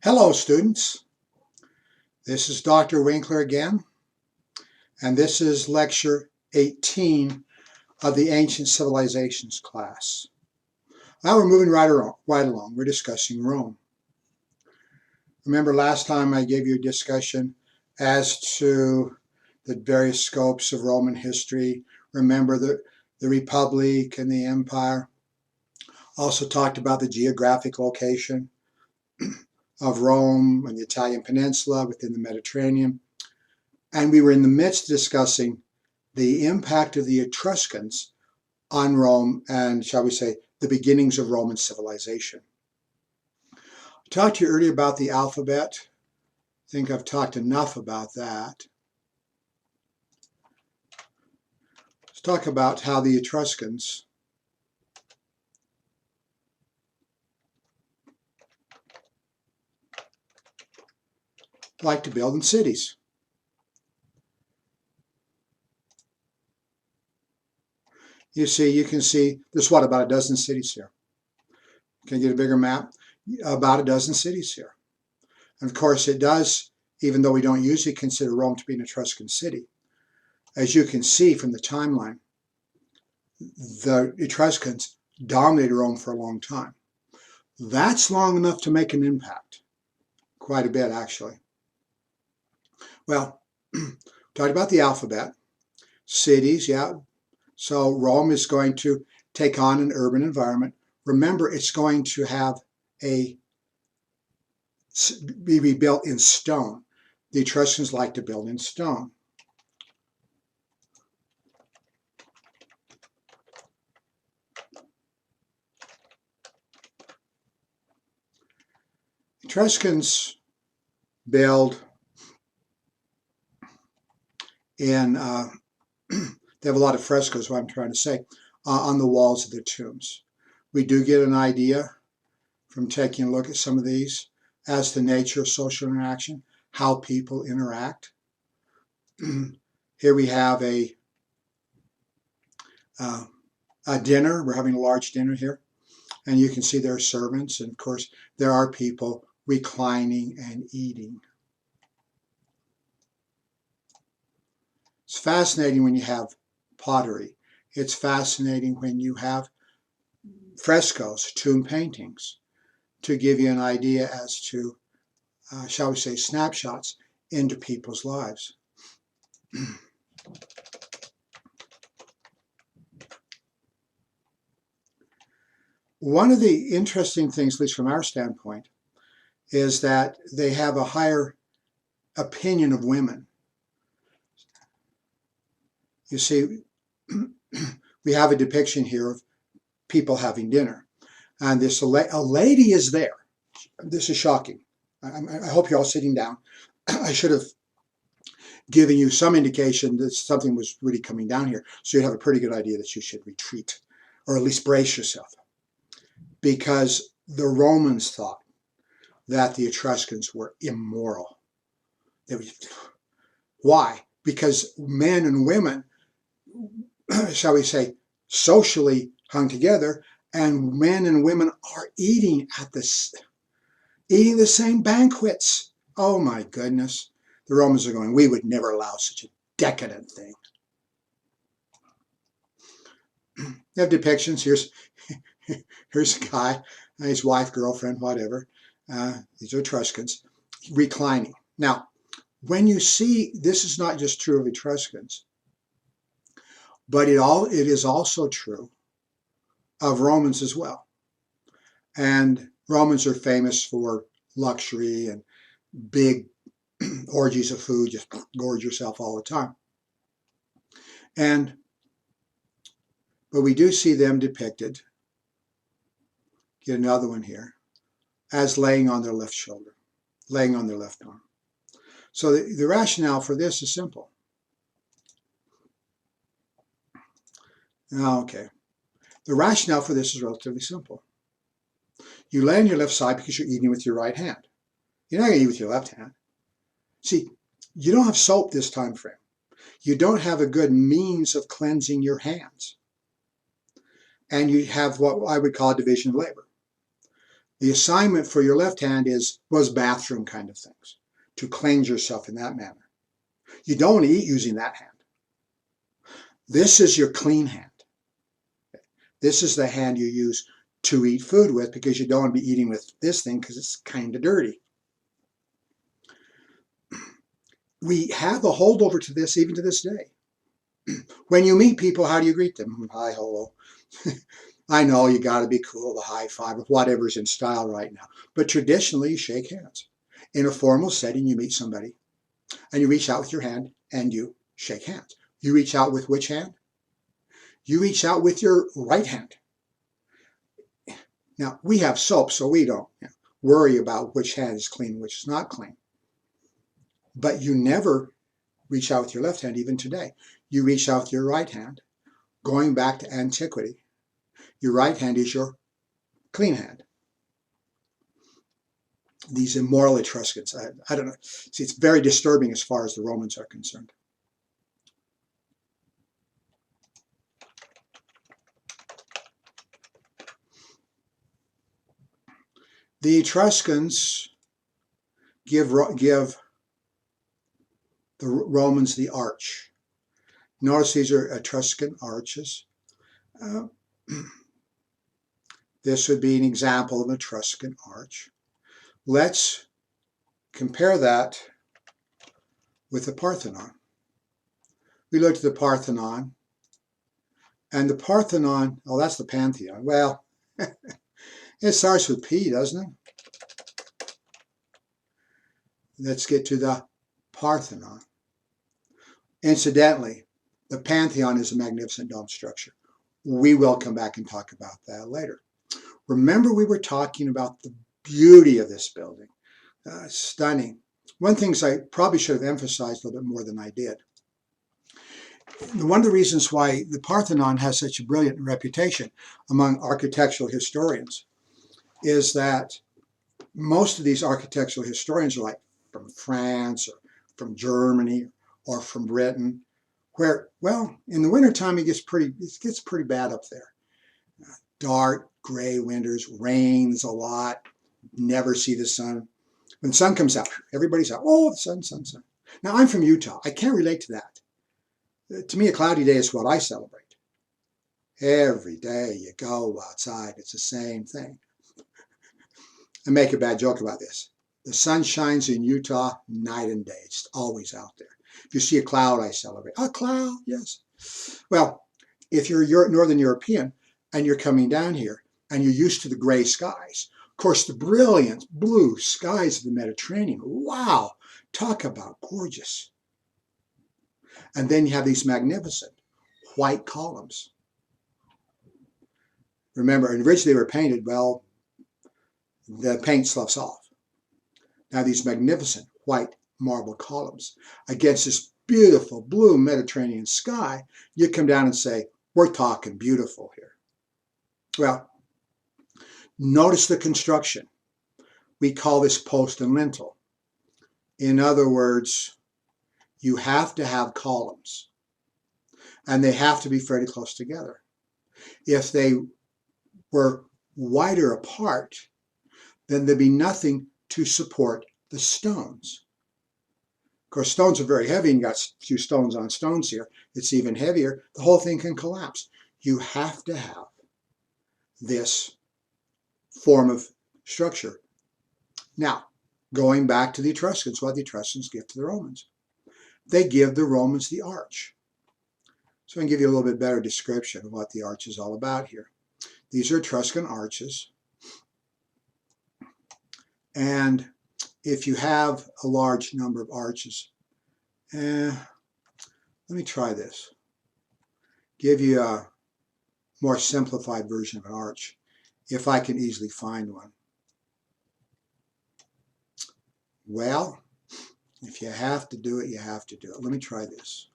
Hello, students. This is Dr. Winkler again, and this is lecture 18 of the Ancient Civilizations class. Now we're moving right along. We're discussing Rome. Remember last time I gave you a discussion as to the various scopes of Roman history. Remember the Republic and the Empire. Also talked about the geographic location of Rome and the Italian peninsula within the Mediterranean. And we were in the midst of discussing the impact of the Etruscans on Rome and, shall we say, the beginnings of Roman civilization. I talked to you earlier about the alphabet. I think I've talked enough about that. Let's talk about how the Etruscans like to build in cities. You can see there's about a dozen cities here. Can you get a bigger map? About a dozen cities here. And of course it does, even though we don't usually consider Rome to be an Etruscan city. As you can see from the timeline, the Etruscans dominated Rome for a long time. That's long enough to make an impact. Quite a bit, actually. Well, talked about the alphabet. Cities, yeah. So Rome is going to take on an urban environment. Remember, it's going to have be rebuilt in stone. The Etruscans like to build in stone. Etruscans build in, they have a lot of frescoes, what I'm trying to say, on the walls of their tombs. We do get an idea from taking a look at some of these as to the nature of social interaction, how people interact. Here we have a dinner. We're having a large dinner here. And you can see there are servants. And of course, there are people reclining and eating. It's fascinating when you have pottery. It's fascinating when you have frescoes, tomb paintings, to give you an idea as to, shall we say, snapshots into people's lives. One of the interesting things, at least from our standpoint, is that they have a higher opinion of women. You see, we have a depiction here of people having dinner. And a lady is there. This is shocking. I hope you're all sitting down. I should have given you some indication that something was really coming down here, so you'd have a pretty good idea that you should retreat, or at least brace yourself. Because the Romans thought that the Etruscans were immoral. Why? Because men and women, shall we say, socially hung together, and men and women are eating the same banquets. Oh my goodness. The Romans are going, we would never allow such a decadent thing. You have depictions. Here's a guy, his wife, girlfriend, whatever. These are Etruscans, reclining. Now, when you see, this is not just true of Etruscans, but it is also true of Romans as well. And Romans are famous for luxury and big orgies of food, just gorge yourself all the time. But we do see them depicted, get another one here, as laying on their left shoulder, laying on their left arm. So the rationale for this is simple. Okay. The rationale for this is relatively simple. You lay on your left side because you're eating with your right hand. You're not going to eat with your left hand. See, you don't have soap this time frame. You don't have a good means of cleansing your hands. And you have what I would call a division of labor. The assignment for your left hand was bathroom kind of things, to cleanse yourself in that manner. You don't want to eat using that hand. This is your clean hand. This is the hand you use to eat food with, because you don't want to be eating with this thing because it's kind of dirty. We have a holdover to this even to this day. When you meet people, how do you greet them? Hi, hello. I know you got to be cool, the high five, or whatever's in style right now. But traditionally, you shake hands. In a formal setting, you meet somebody and you reach out with your hand and you shake hands. You reach out with which hand? You reach out with your right hand. Now, we have soap, so we don't worry about which hand is clean and which is not clean. But you never reach out with your left hand, even today. You reach out with your right hand. Going back to antiquity, your right hand is your clean hand. These immoral Etruscans, I don't know. See, it's very disturbing as far as the Romans are concerned. The Etruscans give the Romans the arch. Notice these are Etruscan arches. This would be an example of an Etruscan arch. Let's compare that with the Parthenon. We looked at the Parthenon, and the Parthenon, oh, that's the Pantheon. Well, it starts with P, doesn't it? Let's get to the Parthenon. Incidentally, the Pantheon is a magnificent dome structure. We will come back and talk about that later. Remember, we were talking about the beauty of this building. Stunning. One thing I probably should have emphasized a little bit more than I did. One of the reasons why the Parthenon has such a brilliant reputation among architectural historians is that most of these architectural historians are like from France or from Germany or from Britain, where, well, in the wintertime it gets pretty bad up there. Dark, gray winters, rains a lot, never see the sun. When the sun comes out, everybody's out, oh, the sun, sun, sun. Now, I'm from Utah. I can't relate to that. To me, a cloudy day is what I celebrate. Every day you go outside, it's the same thing. I make a bad joke about this. The sun shines in Utah night and day. It's always out there. If you see a cloud, I celebrate. A cloud, yes. Well, if you're Northern European and you're coming down here and you're used to the gray skies, of course, the brilliant blue skies of the Mediterranean, wow, talk about gorgeous. And then you have these magnificent white columns. Remember, originally they were painted, well, the paint sloughs off. Now these magnificent white marble columns against this beautiful blue Mediterranean sky, you come down and say, we're talking beautiful here. Well, notice the construction. We call this post and lintel. In other words, you have to have columns, and they have to be fairly close together. If they were wider apart, then there'd be nothing to support the stones. Of course, stones are very heavy, and you got a few stones on stones here. It's even heavier. The whole thing can collapse. You have to have this form of structure. Now, going back to the Etruscans, what the Etruscans give to the Romans. They give the Romans the arch. So I can give you a little bit better description of what the arch is all about here. These are Etruscan arches. And if you have a large number of arches, let me try this. Give you a more simplified version of an arch, if I can easily find one. Well, if you have to do it, you have to do it. Let me try this.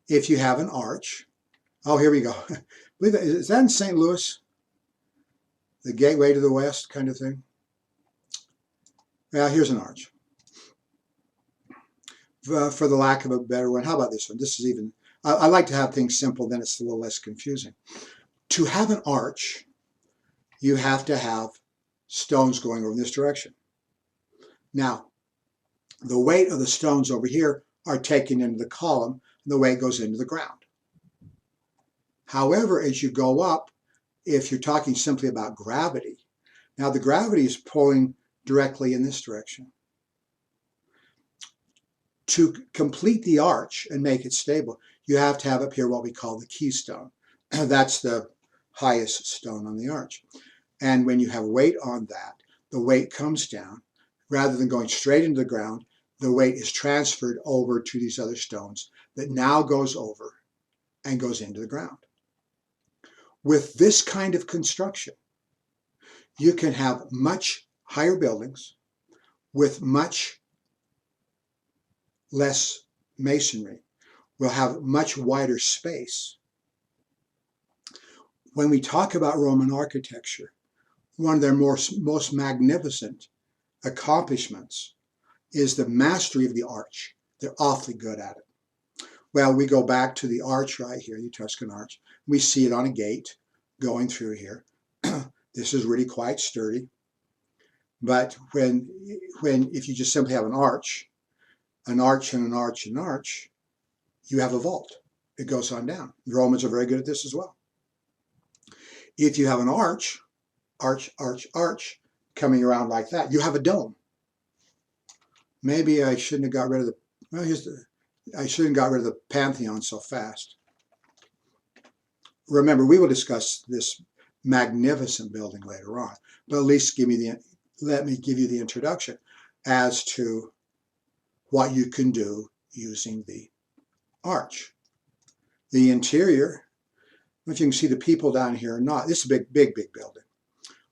If you have an arch, oh, here we go. Is that in St. Louis? The gateway to the west kind of thing? Well, here's an arch. For the lack of a better one, how about this one? This is even I like to have things simple, then it's a little less confusing. To have an arch, you have to have stones going over in this direction. Now, the weight of the stones over here are taken into the column, and the weight goes into the ground. However, as you go up, if you're talking simply about gravity, now the gravity is pulling directly in this direction. To complete the arch and make it stable, you have to have up here what we call the keystone. That's the highest stone on the arch. And when you have weight on that, the weight comes down. Rather than going straight into the ground, the weight is transferred over to these other stones that now goes over and goes into the ground. With this kind of construction, you can have much higher buildings with much less masonry. We'll have much wider space. When we talk about Roman architecture, one of their most magnificent accomplishments is the mastery of the arch. They're awfully good at it. Well, we go back to the arch right here, the Etruscan arch. We see it on a gate going through here. This is really quite sturdy. But if you just simply have an arch and an arch and an arch, you have a vault. It goes on down. The Romans are very good at this as well. If you have an arch coming around like that, you have a dome. Maybe I shouldn't have got rid of the, well, I shouldn't have got rid of the Pantheon so fast. Remember, we will discuss this magnificent building later on, but at least let me give you the introduction as to what you can do using the arch. The interior, if you can see the people down here or not, this is a big building.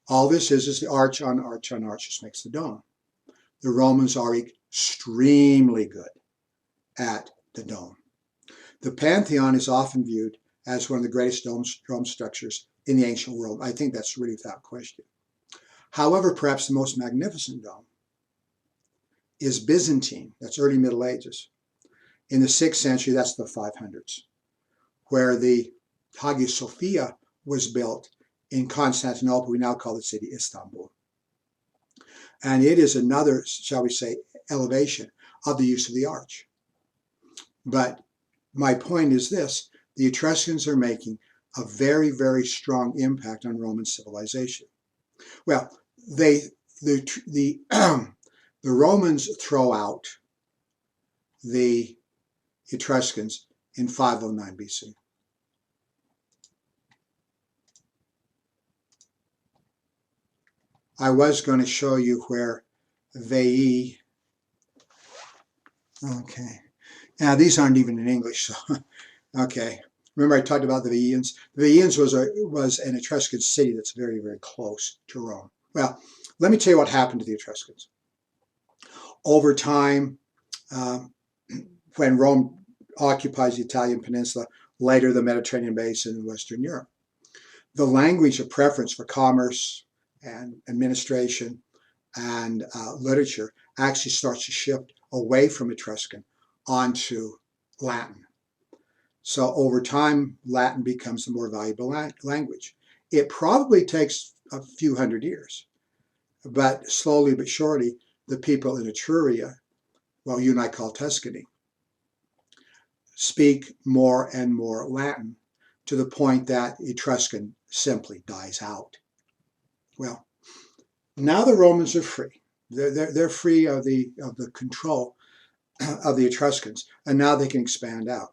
All this is the arch on arch on arch, just makes the dome. The Romans are extremely good at the dome. The Pantheon is often viewed as one of the greatest dome structures in the ancient world. I think that's really without question. However, perhaps the most magnificent dome is Byzantine. That's early Middle Ages. In the 6th century, that's the 500s, where the Hagia Sophia was built in Constantinople. We now call the city Istanbul. And it is another, shall we say, elevation of the use of the arch. But my point is this: the Etruscans are making a very, very strong impact on Roman civilization. Well, the Romans throw out the Etruscans in 509 BC. I was going to show you where Veii, okay, now these aren't even in English, so, okay. Remember I talked about the Veians? The Veians was an Etruscan city that's very, very close to Rome. Well, let me tell you what happened to the Etruscans. Over time, when Rome occupies the Italian peninsula, later the Mediterranean basin in Western Europe, the language of preference for commerce and administration and literature actually starts to shift away from Etruscan onto Latin. So over time, Latin becomes the more valuable language. It probably takes a few hundred years, but slowly but surely, the people in Etruria, well, you and I call Tuscany, speak more and more Latin to the point that Etruscan simply dies out. Well, now the Romans are free. They're free of the control of the Etruscans, and now they can expand out.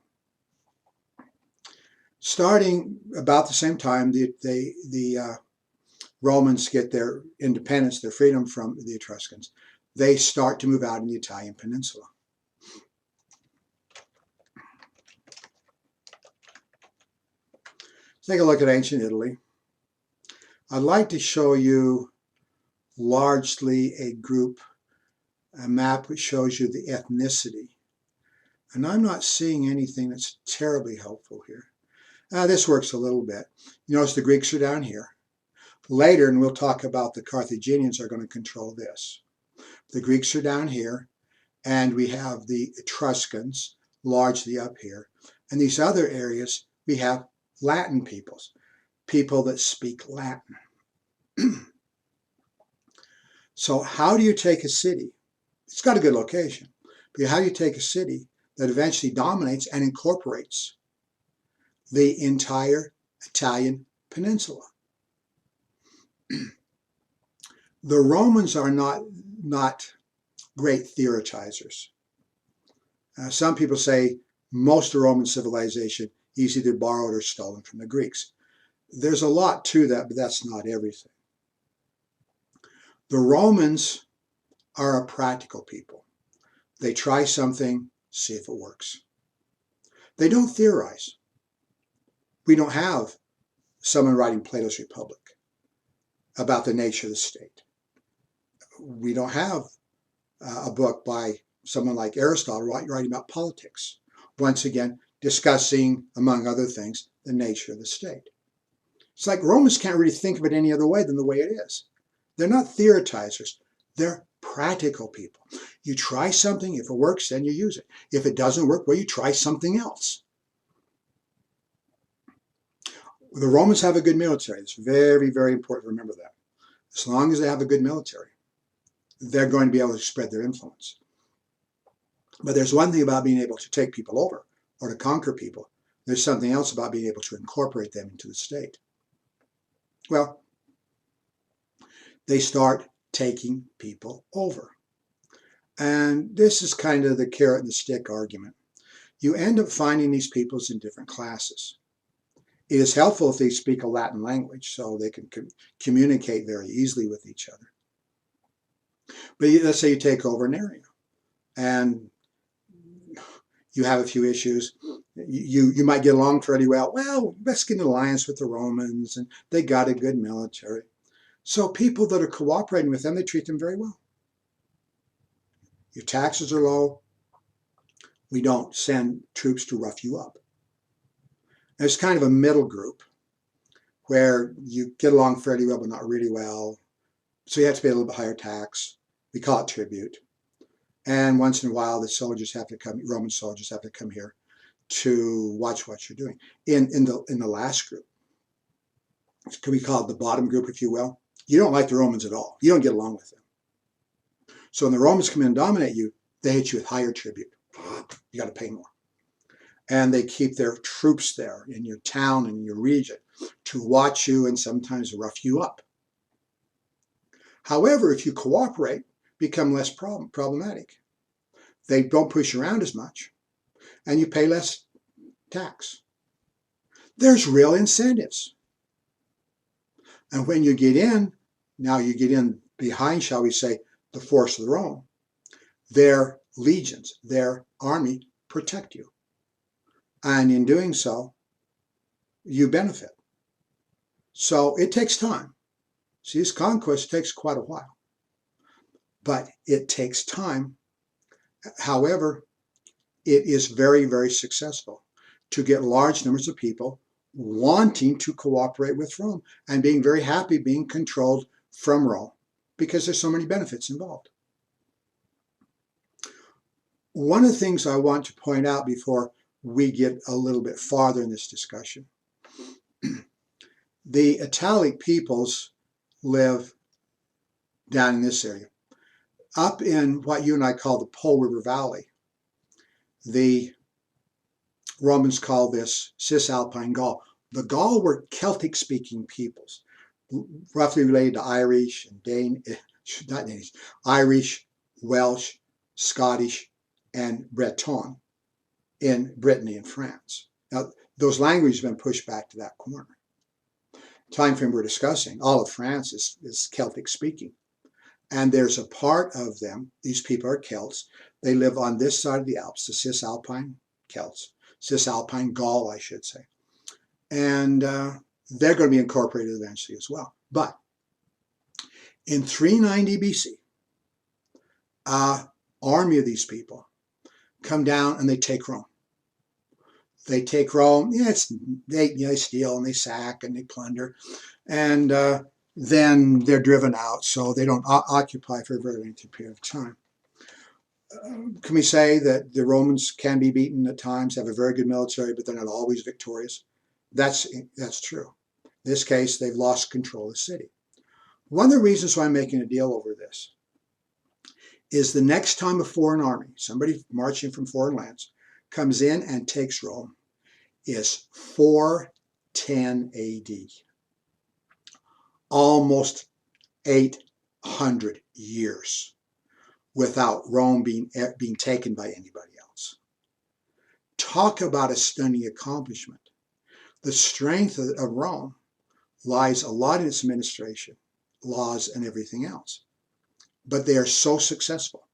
Starting about the same time, the Romans get their independence, their freedom from the Etruscans. They start to move out in the Italian peninsula. Take a look at ancient Italy. I'd like to show you largely a map which shows you the ethnicity. And I'm not seeing anything that's terribly helpful here. This works a little bit. You notice the Greeks are down here. Later, and we'll talk about the Carthaginians are going to control this. The Greeks are down here, and we have the Etruscans largely up here. In these other areas, we have Latin peoples, people that speak Latin. So how do you take a city? It's got a good location, but how do you take a city that eventually dominates and incorporates the entire Italian peninsula? The Romans are not great theoretizers. Some people say most of Roman civilization is either borrowed or stolen from the Greeks. There's a lot to that, but that's not everything. The Romans are a practical people. They try something, see if it works. They don't theorize. We don't have someone writing Plato's Republic about the nature of the state. We don't have a book by someone like Aristotle writing about politics. Once again, discussing, among other things, the nature of the state. It's like Romans can't really think of it any other way than the way it is. They're not theoretizers. They're practical people. You try something, if it works, then you use it. If it doesn't work, well, you try something else. The Romans have a good military. It's very, very important to remember that. As long as they have a good military, they're going to be able to spread their influence. But there's one thing about being able to take people over or to conquer people. There's something else about being able to incorporate them into the state. Well, they start taking people over. And this is kind of the carrot and the stick argument. You end up finding these peoples in different classes. It is helpful if they speak a Latin language so they can communicate very easily with each other. But let's say you take over an area and you have a few issues. You might get along fairly well. Well, let's get an alliance with the Romans, and they got a good military. So people that are cooperating with them, they treat them very well. Your taxes are low. We don't send troops to rough you up. There's kind of a middle group where you get along fairly well, but not really well. So you have to pay a little bit higher tax. We call it tribute. And once in a while, the soldiers have to come, Roman soldiers have to come here to watch what you're doing. In the last group, could we call it the bottom group, if you will? You don't like the Romans at all. You don't get along with them. So when the Romans come in and dominate you, they hit you with higher tribute. You got to pay more. And they keep their troops there in your town and your region to watch you and sometimes rough you up. However, if you cooperate, become less problematic. They don't push you around as much, and you pay less tax. There's real incentives. And when you get in, now you get in behind, shall we say, the force of Rome, their legions, their army protect you. And in doing so, you benefit. So it takes time. See, this conquest takes quite a while. But it takes time. However, it is very, very successful to get large numbers of people wanting to cooperate with Rome and being very happy being controlled from Rome because there's so many benefits involved. One of the things I want to point out before we get a little bit farther in this discussion, the Italic peoples live down in this area. Up in what you and I call the Po River Valley, the Romans call this Cisalpine Gaul. The Gaul were Celtic-speaking peoples, roughly related to Irish and Irish, Welsh, Scottish, and Breton in Brittany and France. Now, those languages have been pushed back to that corner. Time frame we're discussing, all of France is Celtic-speaking. And there's a part of them, these people are Celts, they live on this side of the Alps, the Cisalpine Celts, Cisalpine Gaul, I should say. And they're going to be incorporated eventually as well. But in 390 BC, an army of these people come down and they take Rome. They take Rome, they steal and they sack and they plunder. And then they're driven out, so they don't occupy for a very lengthy period of time. Can we say that the Romans can be beaten at times, have a very good military, but they're not always victorious? That's true. In this case, they've lost control of the city. One of the reasons why I'm making a deal over this is the next time a foreign army, somebody marching from foreign lands, comes in and takes Rome is 410 AD. Almost 800 years without Rome being taken by anybody else. Talk about a stunning accomplishment. The strength of Rome lies a lot in its administration, laws, and everything else. But they are so successful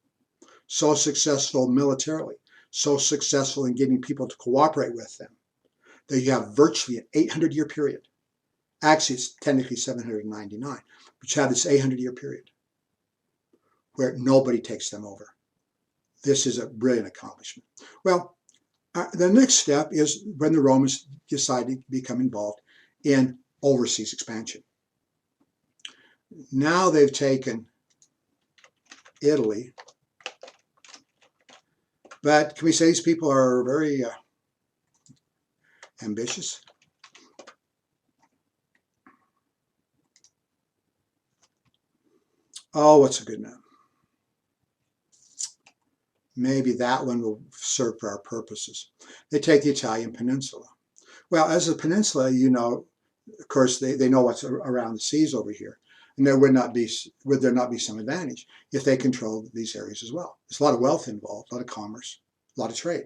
militarily, so successful in getting people to cooperate with them, that you have virtually an 800-year period. Actually, it's technically 799, but you have this 800-year period where nobody takes them over. This is a brilliant accomplishment. Well, the next step is when the Romans decided to become involved in overseas expansion. Now they've taken Italy, but can we say these people are very ambitious? Oh, what's a good map? Maybe that one will serve for our purposes. They take the Italian peninsula. Well, as a peninsula, you know, of course, they know what's around the seas over here. And would there not be some advantage if they controlled these areas as well? There's a lot of wealth involved, a lot of commerce, a lot of trade.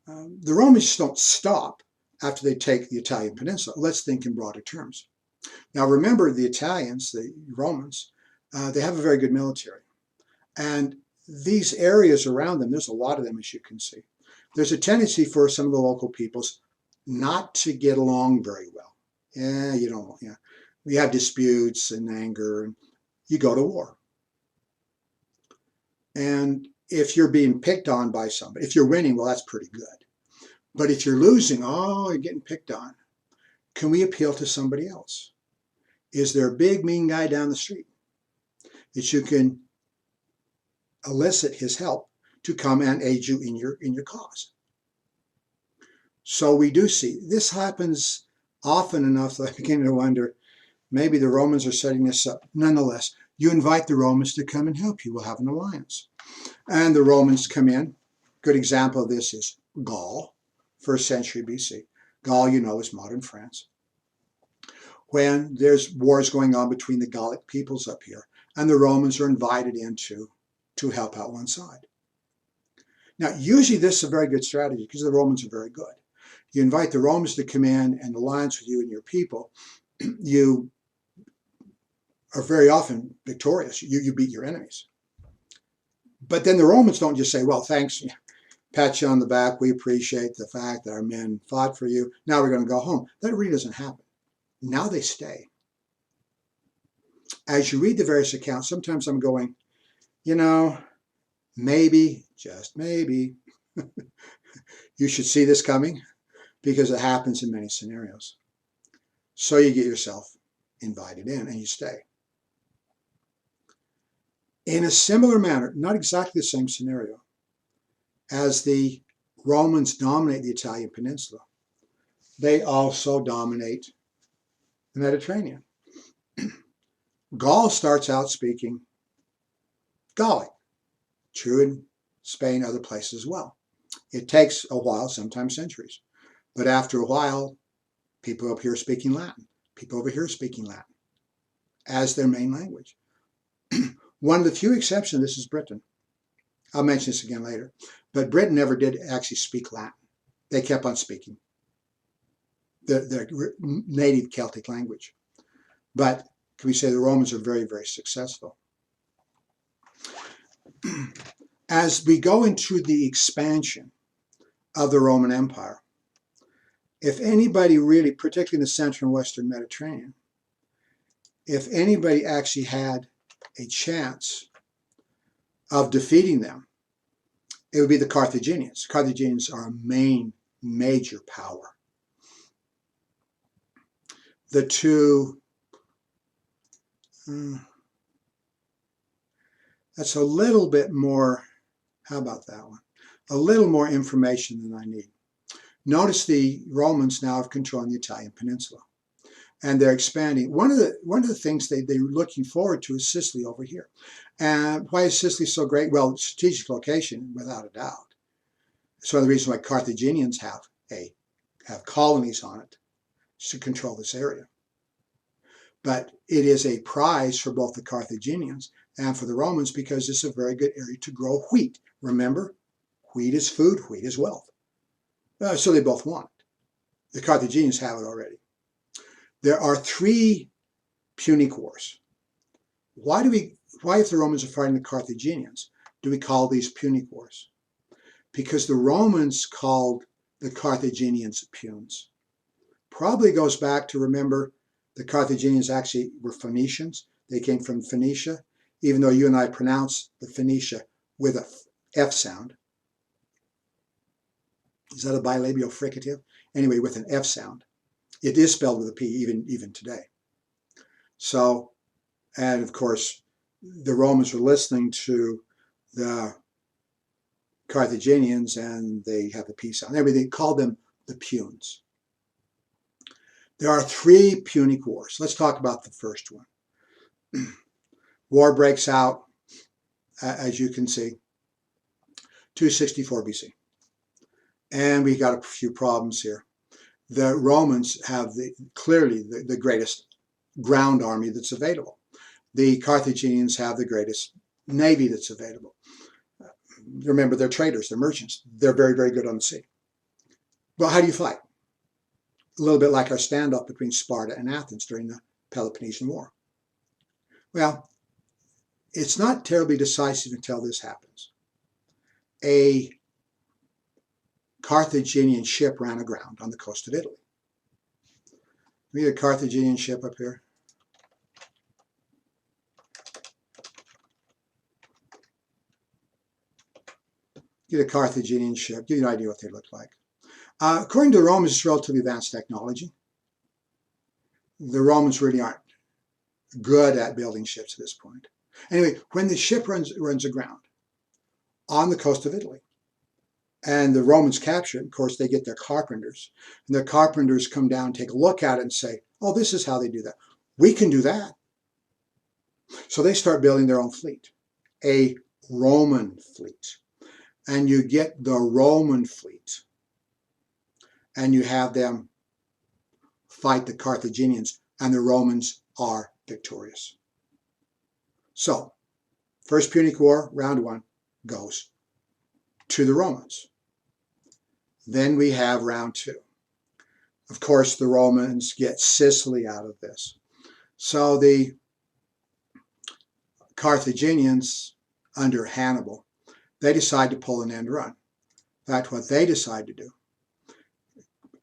The Romans just don't stop after they take the Italian peninsula. Let's think in broader terms. Now, remember, the Italians, the Romans, they have a very good military. And these areas around them, there's a lot of them, as you can see. There's a tendency for some of the local peoples not to get along very well. We have disputes and anger, and you go to war. And if you're being picked on by somebody, if you're winning, well, that's pretty good. But if you're losing, oh, you're getting picked on. Can we appeal to somebody else? Is there a big mean guy down the street that you can elicit his help to come and aid you in your cause? So we do see this happens often enough that I begin to wonder, maybe the Romans are setting this up. Nonetheless, you invite the Romans to come and help you. We'll have an alliance. And the Romans come in. Good example of this is Gaul, 1st century BC. Gaul, you know, is modern France. When there's wars going on between the Gallic peoples up here, and the Romans are invited in to help out one side. Now, usually this is a very good strategy because the Romans are very good. You invite the Romans to come in and alliance with you and your people. You are very often victorious. You beat your enemies. But then the Romans don't just say, well, thanks, pat you on the back. We appreciate the fact that our men fought for you. Now we're going to go home. That really doesn't happen. Now they stay. As you read the various accounts, sometimes I'm going, you know, maybe, just maybe, you should see this coming because it happens in many scenarios. So you get yourself invited in and you stay. In a similar manner, not exactly the same scenario, as the Romans dominate the Italian peninsula, they also dominate the Mediterranean. Gaul starts out speaking Gallic, true in Spain, other places as well. It takes a while, sometimes centuries, but after a while, people up here speaking Latin, people over here speaking Latin as their main language. One of the few exceptions, this is Britain. I'll mention this again later, but Britain never did actually speak Latin. They kept on speaking their native Celtic language. But can we say the Romans are very, very successful? As we go into the expansion of the Roman Empire, if anybody really, particularly in the Central and Western Mediterranean, if anybody actually had a chance of defeating them, it would be the Carthaginians. The Carthaginians are a major power. The two, That's a little bit more, how about that one? A little more information than I need. Notice the Romans now have control in the Italian peninsula, and they're expanding. One of the things they're looking forward to is Sicily over here. And why is Sicily so great? Well, strategic location, without a doubt. It's one of the reasons why Carthaginians have colonies on it, to control this area. But it is a prize for both the Carthaginians and for the Romans because it's a very good area to grow wheat. Remember, wheat is food, wheat is wealth. So they both want it. The Carthaginians have it already. There are 3 Punic Wars. Why, if the Romans are fighting the Carthaginians, do we call these Punic Wars? Because the Romans called the Carthaginians Punes. Probably goes back to, remember, the Carthaginians actually were Phoenicians. They came from Phoenicia, even though you and I pronounce the Phoenicia with a F sound. Is that a bilabial fricative? Anyway, with an F sound. It is spelled with a P even today. So, and of course, the Romans were listening to the Carthaginians and they have the P sound. Anyway, they called them the Punes. There are 3 Punic Wars. Let's talk about the first one. War breaks out, as you can see, 264 BC. And we got a few problems here. The Romans have clearly the greatest ground army that's available. The Carthaginians have the greatest navy that's available. Remember, they're traders, they're merchants. They're very, very good on the sea. Well, how do you fight? A little bit like our standoff between Sparta and Athens during the Peloponnesian War. Well, it's not terribly decisive until this happens. A Carthaginian ship ran aground on the coast of Italy. We had a Carthaginian ship up here. Get a Carthaginian ship, give you an idea what they look like. According to the Romans, it's relatively advanced technology. The Romans really aren't good at building ships at this point. Anyway, when the ship runs aground on the coast of Italy, and the Romans capture it, of course, they get their carpenters. And their carpenters come down, take a look at it, and say, oh, this is how they do that. We can do that. So they start building their own fleet, a Roman fleet. And you get the Roman fleet, and you have them fight the Carthaginians, and the Romans are victorious. So, First Punic War, round 1, goes to the Romans. Then we have round 2. Of course, the Romans get Sicily out of this. So the Carthaginians, under Hannibal, they decide to pull an end run. In fact, what they decide to do,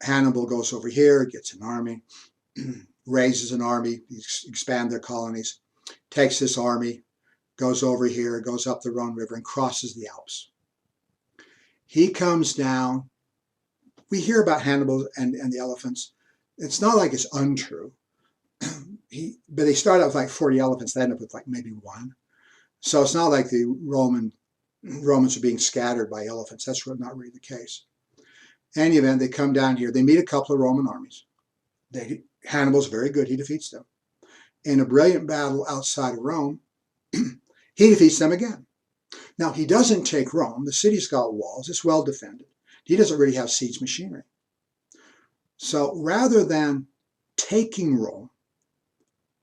Hannibal goes over here, gets an army, raises an army, expand their colonies, takes this army, goes over here, goes up the Rhone River, and crosses the Alps. He comes down. We hear about Hannibal and the elephants. It's not like it's untrue. But they start out with like 40 elephants. They end up with like maybe 1. So it's not like the Romans are being scattered by elephants. That's not really the case. In any event, they come down here. They meet a couple of Roman armies. Hannibal's very good. He defeats them. In a brilliant battle outside of Rome, he defeats them again. Now, he doesn't take Rome. The city's got walls. It's well defended. He doesn't really have siege machinery. So rather than taking Rome,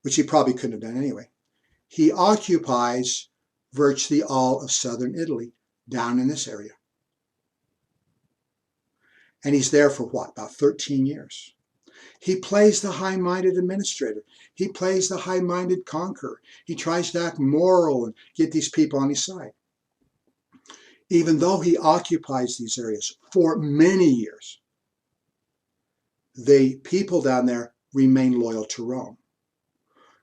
which he probably couldn't have done anyway, he occupies virtually all of southern Italy down in this area. And he's there for what, about 13 years. He plays the high-minded administrator. He plays the high-minded conqueror. He tries to act moral and get these people on his side. Even though he occupies these areas for many years, the people down there remain loyal to Rome.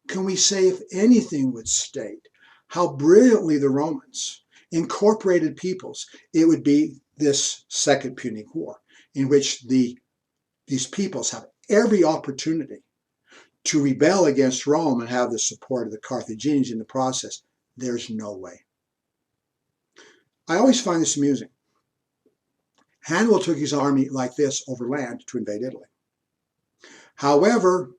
Can we say, if anything would state how brilliantly the Romans incorporated peoples, it would be this Second Punic War, in which these peoples have every opportunity to rebel against Rome and have the support of the Carthaginians in the process. There's no way. I always find this amusing. Hannibal took his army like this over land to invade Italy. However,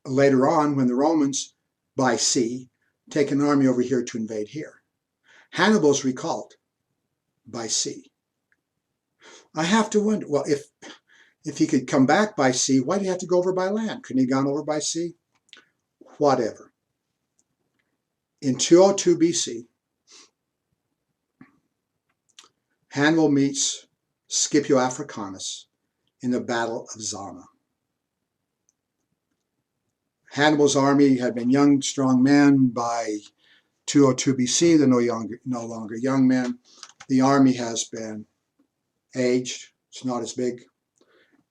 later on, when the Romans, by sea, take an army over here to invade here, Hannibal's recalled by sea. I have to wonder, well, if he could come back by sea, why did he have to go over by land? Couldn't he have gone over by sea? Whatever. In 202 BC, Hannibal meets Scipio Africanus in the Battle of Zama. Hannibal's army had been young, strong men. By 202 BC, they're no longer young men. The army has been aged. It's not as big.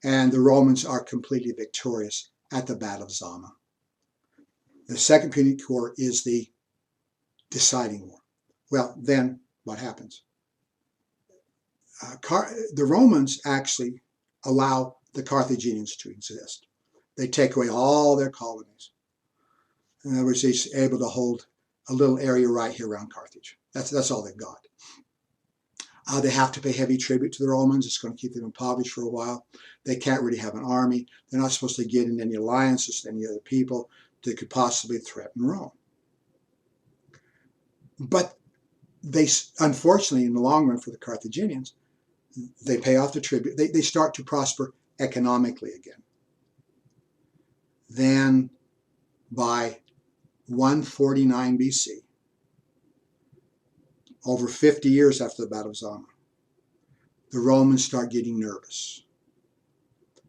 And the Romans are completely victorious at the Battle of Zama. The Second Punic War is the deciding war. Well, then what happens? The Romans actually allow the Carthaginians to exist. They take away all their colonies. In other words, he's able to hold a little area right here around Carthage. That's all they've got. They have to pay heavy tribute to the Romans. It's going to keep them impoverished for a while. They can't really have an army. They're not supposed to get in any alliances with any other people that could possibly threaten Rome. But they, unfortunately, in the long run for the Carthaginians, they pay off the tribute. They start to prosper economically again. Then by 149 BC, over 50 years after the Battle of Zama, the Romans start getting nervous.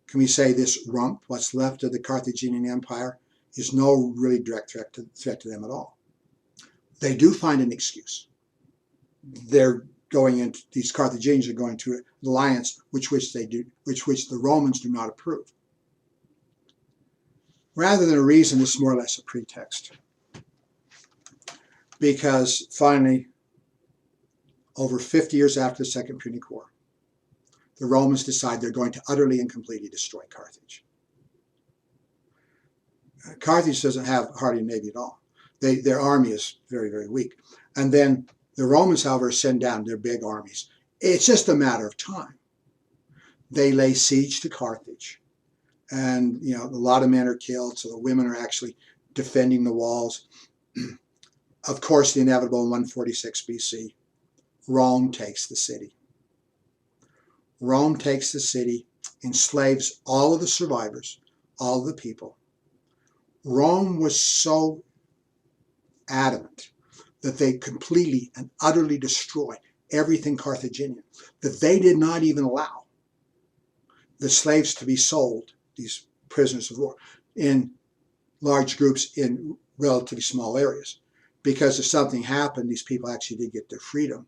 Can we say this rump, what's left of the Carthaginian Empire, is no really direct threat to them at all? They do find an excuse. These Carthaginians are going to an alliance which the Romans do not approve. Rather than a reason, it's more or less a pretext. Because finally, over 50 years after the Second Punic War, the Romans decide they're going to utterly and completely destroy Carthage. Carthage doesn't have hardly a navy at all. Their army is very, very weak. And then the Romans, however, send down their big armies. It's just a matter of time. They lay siege to Carthage. And, a lot of men are killed, so the women are actually defending the walls. Of course, the inevitable in 146 BC, Rome takes the city. Rome takes the city, enslaves all of the survivors, all of the people. Rome was so adamant that they completely and utterly destroy everything Carthaginian, that they did not even allow the slaves to be sold, these prisoners of war, in large groups in relatively small areas. Because if something happened, these people actually did get their freedom.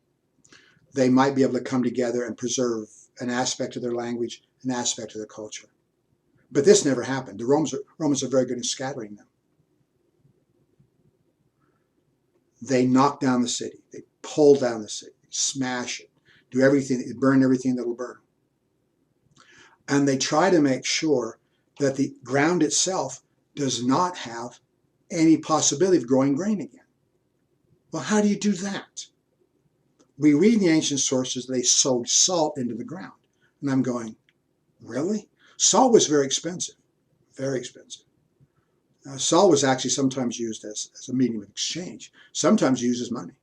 They might be able to come together and preserve an aspect of their language, an aspect of their culture. But this never happened. The Romans are very good at scattering them. They knock down the city. They pull down the city, smash it, do everything, burn everything that will burn. And they try to make sure that the ground itself does not have any possibility of growing grain again. Well, how do you do that? We read in the ancient sources they sowed salt into the ground. And I'm going, really? Salt was very expensive, very expensive. Salt was actually sometimes used as a medium of exchange, sometimes used as money.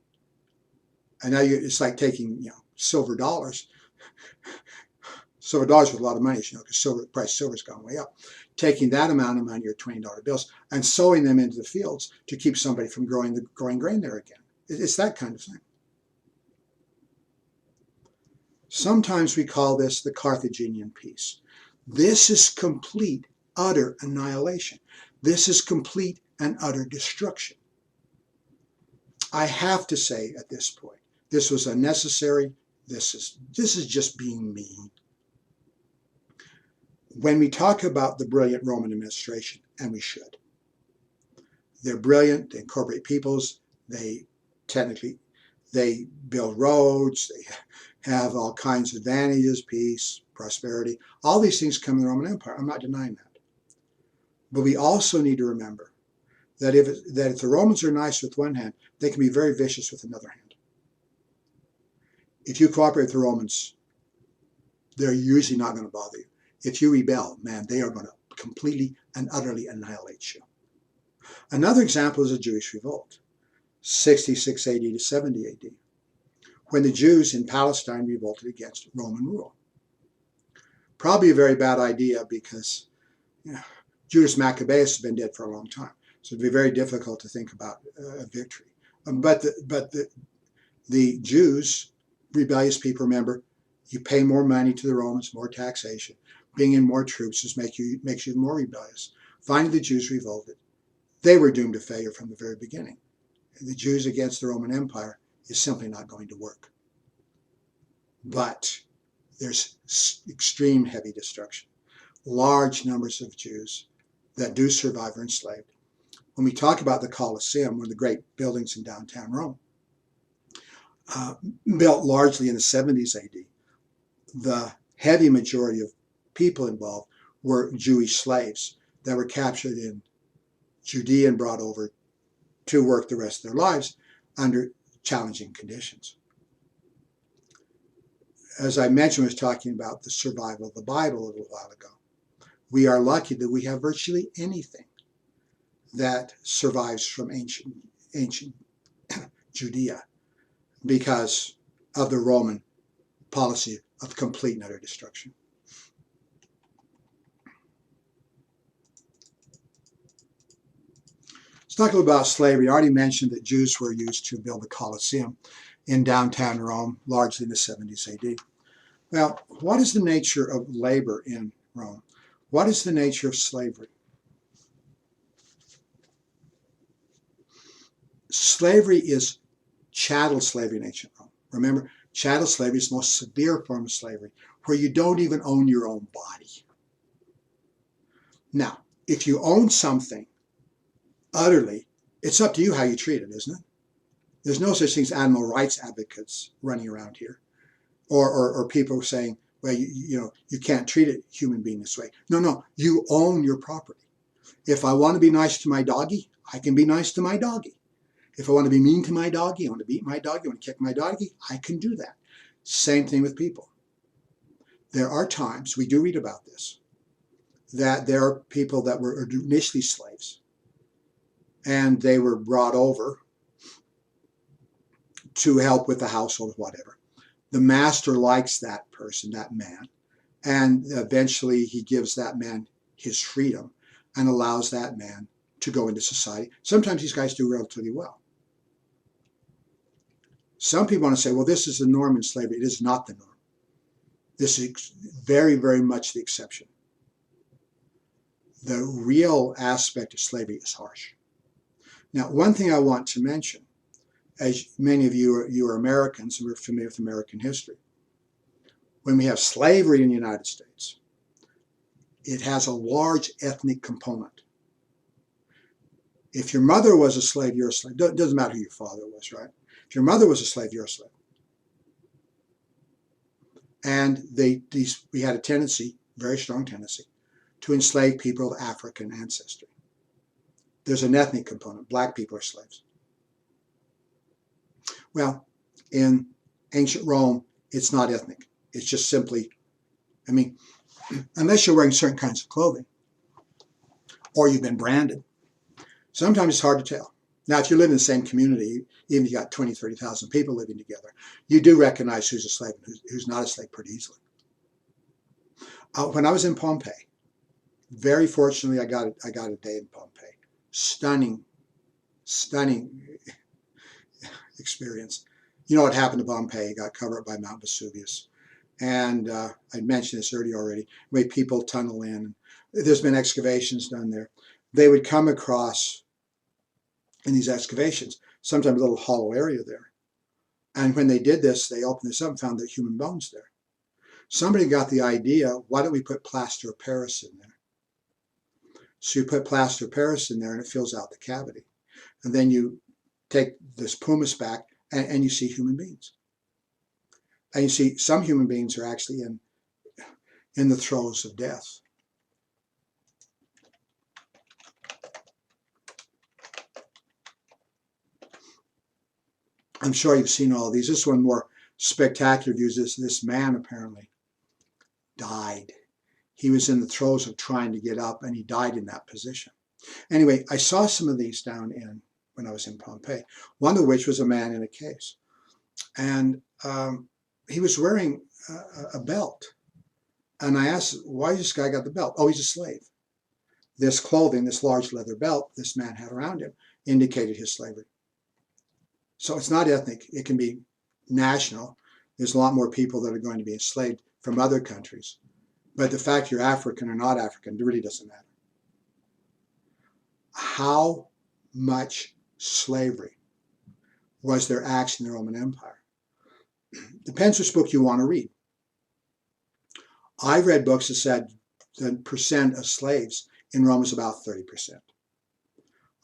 And now it's like taking silver dollars. Silver dollars with a lot of money, because the price of silver has gone way up. Taking that amount of money, or $20 bills, and sowing them into the fields to keep somebody from growing grain there again. It's that kind of thing. Sometimes we call this the Carthaginian peace. This is complete, utter annihilation. This is complete and utter destruction. I have to say at this point, this was unnecessary. This is just being mean. When we talk about the brilliant Roman administration, and we should, they're brilliant, they incorporate peoples, they build roads, they have all kinds of advantages, peace, prosperity. All these things come in the Roman Empire. I'm not denying that. But we also need to remember that if the Romans are nice with one hand, they can be very vicious with another hand. If you cooperate with the Romans, they're usually not going to bother you. If you rebel, man, they are going to completely and utterly annihilate you. Another example is a Jewish revolt, 66 AD to 70 AD, when the Jews in Palestine revolted against Roman rule. Probably a very bad idea because Judas Maccabeus has been dead for a long time, so it'd be very difficult to think about a victory. But the Jews, rebellious people, remember, you pay more money to the Romans, more taxation. Bringing in more troops just makes you more rebellious. Finally, the Jews revolted. They were doomed to failure from the very beginning. The Jews against the Roman Empire is simply not going to work. But there's extreme heavy destruction. Large numbers of Jews that do survive are enslaved. When we talk about the Colosseum, one of the great buildings in downtown Rome, built largely in the 70s AD, the heavy majority of people involved were Jewish slaves that were captured in Judea and brought over to work the rest of their lives under challenging conditions. As I mentioned, I was talking about the survival of the Bible a little while ago. We are lucky that we have virtually anything that survives from ancient Judea because of the Roman policy of complete and utter destruction. Let's talk a little about slavery. I already mentioned that Jews were used to build the Colosseum in downtown Rome, largely in the 70s AD. Well, what is the nature of labor in Rome? What is the nature of slavery? Slavery is chattel slavery in ancient Rome. Remember, chattel slavery is the most severe form of slavery, where you don't even own your own body. Now, if you own something utterly, it's up to you how you treat it, isn't it? There's no such thing as animal rights advocates running around here, or people saying, well, you can't treat a human being this way. No, you own your property. If I want to be nice to my doggy, I can be nice to my doggy. If I want to be mean to my doggy, I want to beat my doggy, I want to kick my doggy, I can do that. Same thing with people. There are times, we do read about this, that there are people that were initially slaves, and they were brought over to help with the household, whatever. The master likes that person, that man, and eventually he gives that man his freedom and allows that man to go into society. Sometimes these guys do relatively well. Some people want to say, well, this is the norm in slavery. It is not the norm. This is very, very much the exception. The real aspect of slavery is harsh. Now, one thing I want to mention, as many of you are Americans and we're familiar with American history, when we have slavery in the United States, it has a large ethnic component. If your mother was a slave, you're a slave. It doesn't matter who your father was, right? If your mother was a slave, you're a slave. And we had a tendency, very strong tendency, to enslave people of African ancestry. There's an ethnic component. Black people are slaves. Well, in ancient Rome, it's not ethnic. It's just simply, unless you're wearing certain kinds of clothing or you've been branded, sometimes it's hard to tell. Now, if you live in the same community, even if you got 20, 30,000 people living together, you do recognize who's a slave and who's not a slave pretty easily. When I was in Pompeii, very fortunately, I got a day in Pompeii. Stunning experience. You know what happened to Pompeii? It got covered up by Mount Vesuvius. And I mentioned this earlier already, the way people tunnel in. There's been excavations done there. They would come across, in these excavations, sometimes a little hollow area there. And when they did this, they opened this up and found the human bones there. Somebody got the idea, why don't we put plaster of Paris in there? So you put plaster of Paris in there and it fills out the cavity. And then you take this pumice back and you see human beings. And you see some human beings are actually in the throes of death. I'm sure you've seen all of these. This one more spectacular views. This man apparently died. He was in the throes of trying to get up, and he died in that position. Anyway, I saw some of these down in when I was in Pompeii, one of which was a man in a case. And he was wearing a belt. And I asked, why this guy got the belt? Oh, he's a slave. This clothing, this large leather belt this man had around him indicated his slavery. So it's not ethnic. It can be national. There's a lot more people that are going to be enslaved from other countries. But the fact you're African or not African really doesn't matter. How much slavery was there actually in the Roman Empire? Depends which book you want to read. I've read books that said the percent of slaves in Rome was about 30%.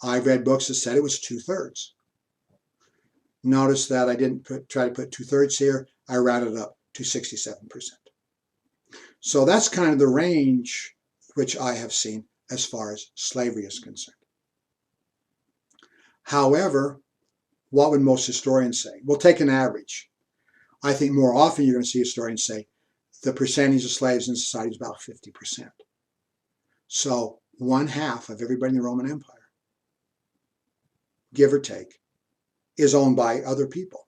I've read books that said it was 2/3. Notice that I didn't try to put 2/3 here. I rounded up to 67%. So that's kind of the range which I have seen as far as slavery is concerned. However, what would most historians say? We'll take an average. I think more often you're going to see historians say the percentage of slaves in society is about 50%. So 1/2 of everybody in the Roman Empire, give or take, is owned by other people.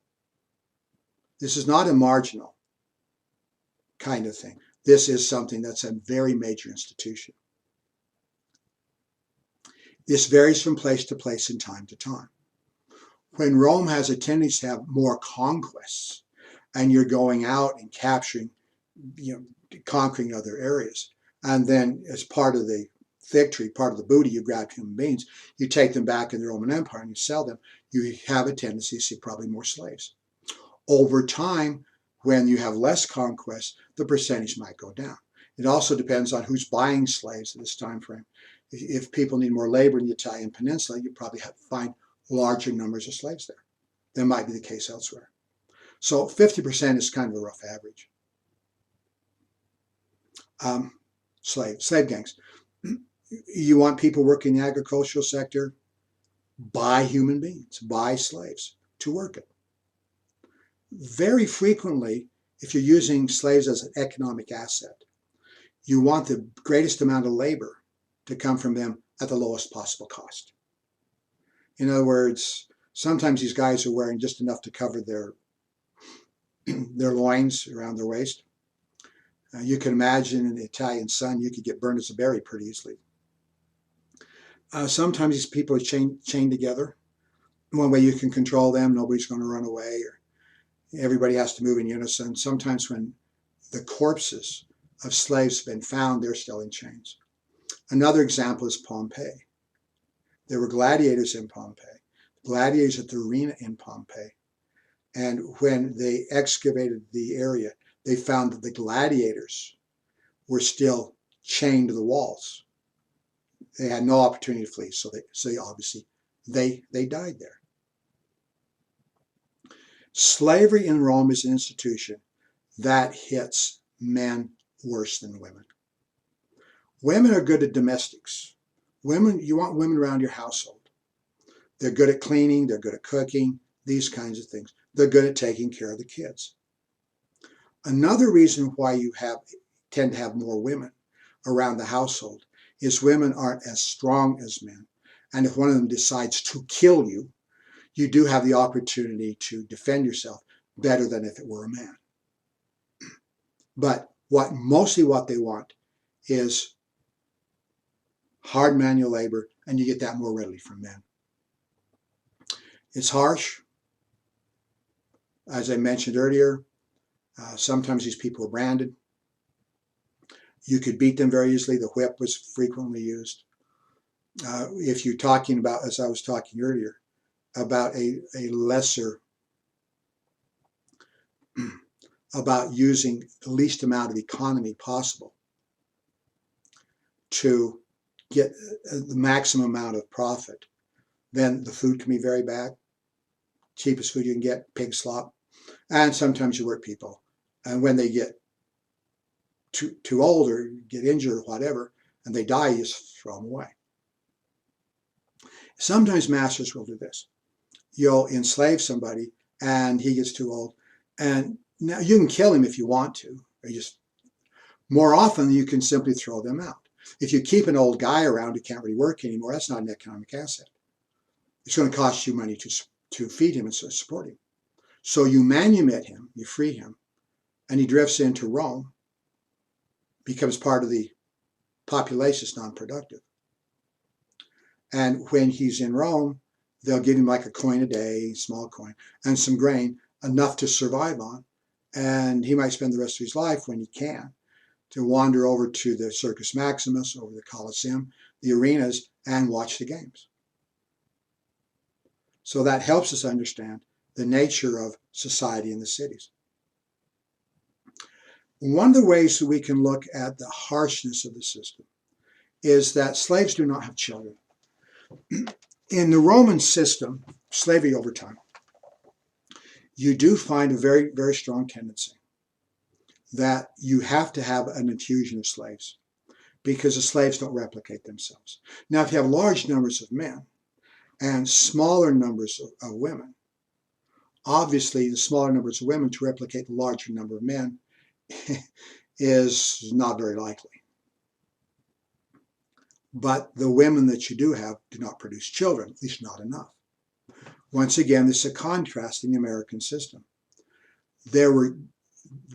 This is not a marginal kind of thing. This is something that's a very major institution. This varies from place to place and time to time. When Rome has a tendency to have more conquests, and you're going out and capturing, conquering other areas, and then as part of the victory, part of the booty, you grab human beings, you take them back in the Roman Empire and you sell them, you have a tendency to see probably more slaves. Over time, when you have less conquest, the percentage might go down. It also depends on who's buying slaves at this time frame. If people need more labor in the Italian peninsula, you probably find larger numbers of slaves there. That might be the case elsewhere. So 50% is kind of a rough average. Slave gangs. You want people working in the agricultural sector? Buy human beings, buy slaves to work it. Very frequently, if you're using slaves as an economic asset, you want the greatest amount of labor to come from them at the lowest possible cost. In other words, sometimes these guys are wearing just enough to cover their loins around their waist. You can imagine in the Italian sun, you could get burned as a berry pretty easily. Sometimes these people are chained together. One way you can control them, nobody's going to run away, or everybody has to move in unison. Sometimes when the corpses of slaves have been found, they're still in chains. Another example is Pompeii. There were gladiators in Pompeii, gladiators at the arena in Pompeii. And when they excavated the area, they found that the gladiators were still chained to the walls. They had no opportunity to flee, so they obviously died there. Slavery in Rome is an institution that hits men worse than women. Women are good at domestics. You want women around your household. They're good at cleaning, they're good at cooking, these kinds of things. They're good at taking care of the kids. Another reason why you tend to have more women around the household is women aren't as strong as men. And if one of them decides to kill you, you do have the opportunity to defend yourself better than if it were a man. But mostly what they want is hard manual labor, and you get that more readily from men. It's harsh. As I mentioned earlier, sometimes these people are branded. You could beat them very easily. The whip was frequently used. If you're talking about, as I was talking earlier, about a lesser, about using the least amount of economy possible to get the maximum amount of profit, then the food can be very bad. Cheapest food you can get, pig slop. And sometimes you work people. And when they get too old or get injured or whatever, and they die, you just throw them away. Sometimes masters will do this. You'll enslave somebody and he gets too old, and Now, you can kill him if you want to, or just more often you can simply throw them out. If you keep an old guy around who can't really work anymore, that's not an economic asset. It's going to cost you money to feed him and support him. So you manumit him, you free him, and he drifts into Rome, becomes part of the population, is non-productive. And when he's in Rome, they'll give him like a coin a day, small coin, and some grain, enough to survive on. And he might spend the rest of his life, when he can, to wander over to the Circus Maximus, over the Colosseum, the arenas, and watch the games. So that helps us understand the nature of society in the cities. One of the ways that we can look at the harshness of the system is that slaves do not have children. In the Roman system, slavery over time, you do find a very, very strong tendency that you have to have an infusion of slaves because the slaves don't replicate themselves. Now, if you have large numbers of men and smaller numbers of women, obviously the smaller numbers of women to replicate the larger number of men is not very likely. But the women that you do have do not produce children, at least not enough. Once again, this is a contrast in the American system. There were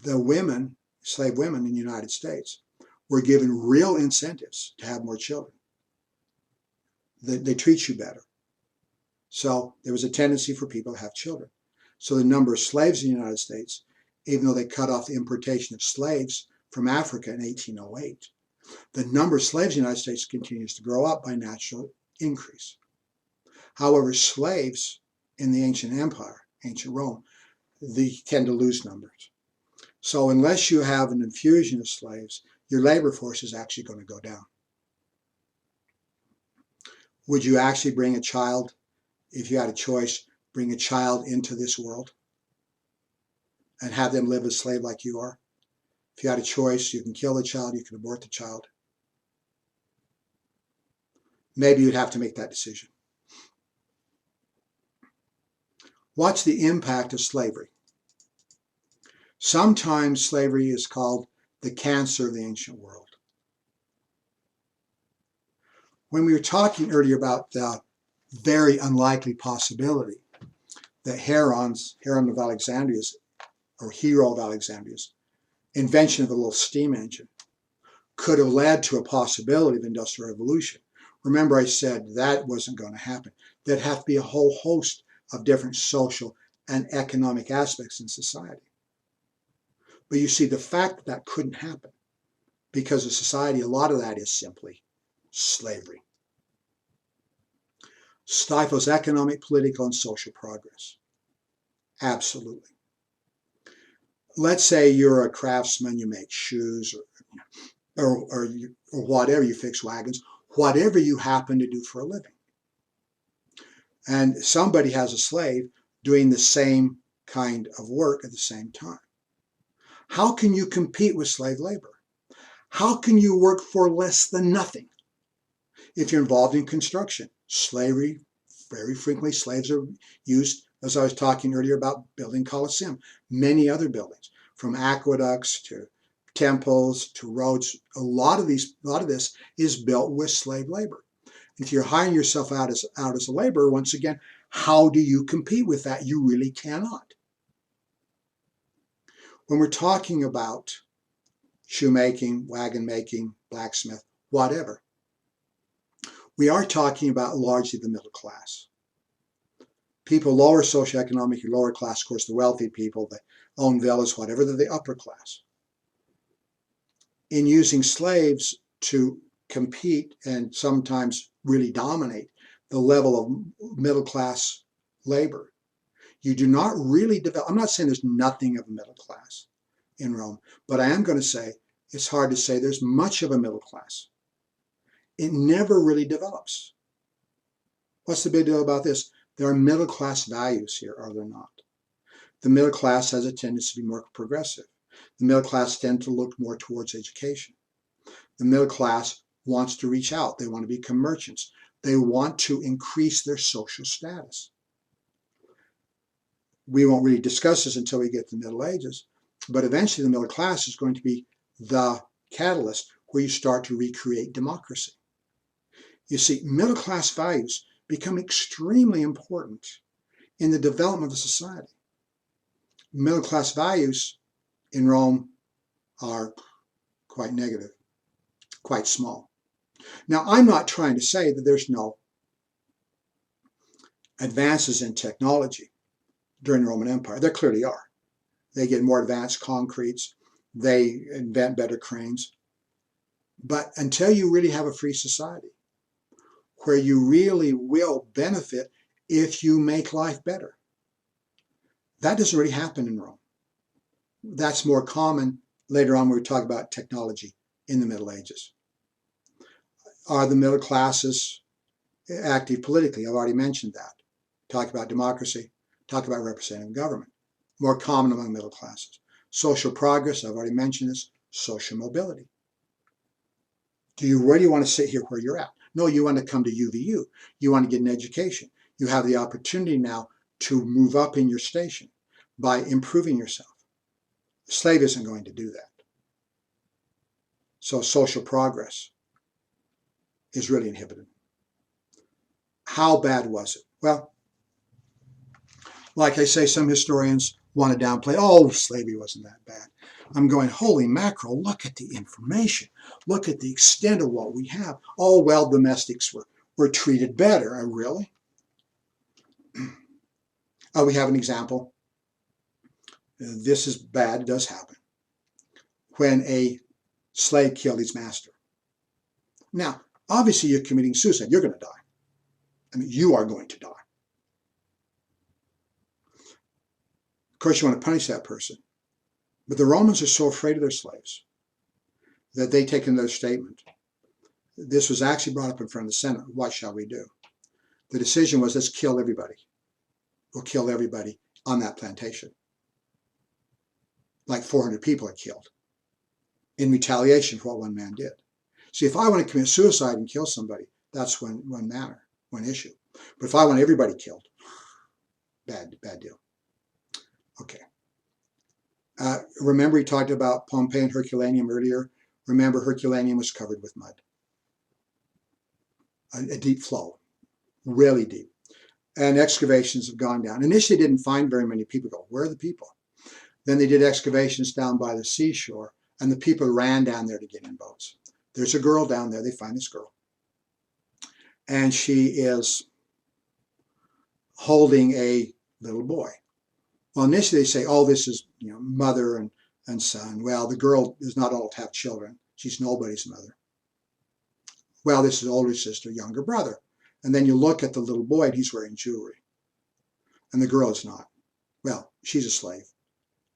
the women, slave women in the United States, were given real incentives to have more children. They treat you better. So there was a tendency for people to have children. So the number of slaves in the United States, even though they cut off the importation of slaves from Africa in 1808, the number of slaves in the United States continues to grow up by natural increase. However, slaves in the ancient empire, ancient Rome, they tend to lose numbers. So unless you have an infusion of slaves, your labor force is actually going to go down. Would you actually bring a child, if you had a choice, bring a child into this world and have them live as a slave like you are? If you had a choice, you can kill the child, you can abort the child. Maybe you'd have to make that decision. What's the impact of slavery? Sometimes slavery is called the cancer of the ancient world. When we were talking earlier about the very unlikely possibility that Heron of Alexandria's, or Hero of Alexandria's, invention of a little steam engine could have led to a possibility of industrial revolution. Remember, I said that wasn't going to happen. There'd have to be a whole host of different social and economic aspects in society. But you see, the fact that that couldn't happen because of society, a lot of that is simply slavery. Stifles economic, political, and social progress. Absolutely. Let's say you're a craftsman, you make shoes or whatever, you fix wagons, whatever you happen to do for a living. And somebody has a slave doing the same kind of work at the same time. How can you compete with slave labor? How can you work for less than nothing? If you're involved in construction, slavery, very frequently slaves are used, as I was talking earlier about building Colosseum, many other buildings, from aqueducts to temples to roads. A lot of this is built with slave labor. If you're hiring yourself out as a laborer, once again, how do you compete with that? You really cannot. When we're talking about shoemaking, wagon making, blacksmith, whatever, we are talking about largely the middle class. People lower socioeconomically, lower class, of course, the wealthy people that own villas, whatever, they're the upper class. In using slaves to compete and sometimes really dominate the level of middle class labor, you do not really develop. I'm not saying there's nothing of a middle class in Rome, but I am going to say it's hard to say there's much of a middle class. It never really develops. What's the big deal about this? There are middle class values here, are there not? The middle class has a tendency to be more progressive. The middle class tend to look more towards education. The middle class wants to reach out. They want to become merchants. They want to increase their social status. We won't really discuss this until we get to the Middle Ages, But eventually the middle class is going to be the catalyst where you start to recreate democracy. You see, middle class values become extremely important in the development of society. Middle class values in Rome are quite negative, quite small. Now, I'm not trying to say that there's no advances in technology during the Roman Empire. There clearly are. They get more advanced concretes. They invent better cranes. But until you really have a free society where you really will benefit if you make life better, that doesn't really happen in Rome. That's more common later on when we talk about technology in the Middle Ages. Are the middle classes active politically? I've already mentioned that. Talk about democracy, talk about representative government. More common among middle classes. Social progress, I've already mentioned this. Social mobility. Do you really want to sit here where you're at? No, you want to come to UVU. You want to get an education. You have the opportunity now to move up in your station by improving yourself. The slave isn't going to do that. So social progress is really inhibited. How bad was it? Well, like I say, some historians want to downplay, oh, slavery wasn't that bad. I'm going, holy mackerel, look at the information. Look at the extent of what we have. Oh, well, domestics were treated better. Really? We have an example. This is bad. It does happen. When a slave killed his master. Now, obviously, you're committing suicide. You're going to die. I mean, you are going to die. Of course, you want to punish that person. But the Romans are so afraid of their slaves that they take another statement. This was actually brought up in front of the Senate. What shall we do? The decision was, let's kill everybody. We'll kill everybody on that plantation. Like 400 people are killed in retaliation for what one man did. See, if I want to commit suicide and kill somebody, that's one matter, one issue. But if I want everybody killed, bad deal. Okay. Remember, he talked about Pompeii and Herculaneum earlier. Remember, Herculaneum was covered with mud. A deep flow, really deep. And excavations have gone down. Initially, they didn't find very many people. Go, where are the people? Then they did excavations down by the seashore, and the people ran down there to get in boats. There's a girl down there. They find this girl. And she is holding a little boy. Well, initially they say, oh, this is mother and son. Well, the girl is not old to have children. She's nobody's mother. Well, this is older sister, younger brother. And then you look at the little boy and he's wearing jewelry. And the girl is not. Well, she's a slave.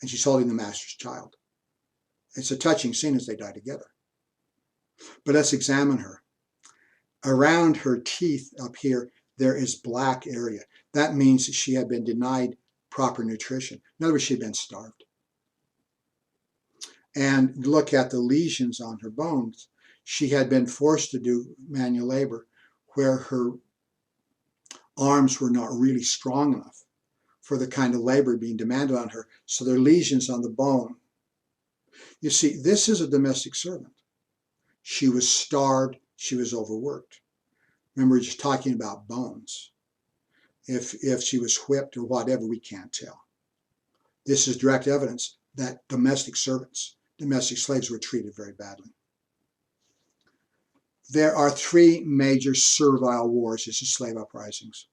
And she's holding the master's child. It's a touching scene as they die together. But let's examine her. Around her teeth up here, there is black area. That means that she had been denied proper nutrition. In other words, she had been starved. And look at the lesions on her bones. She had been forced to do manual labor where her arms were not really strong enough for the kind of labor being demanded on her. So there are lesions on the bone. You see, this is a domestic servant. She was starved. She was overworked. Remember, we're just talking about bones. If she was whipped or whatever, we can't tell. This is direct evidence that domestic servants, domestic slaves were treated very badly. There are three major servile wars, this is slave uprisings,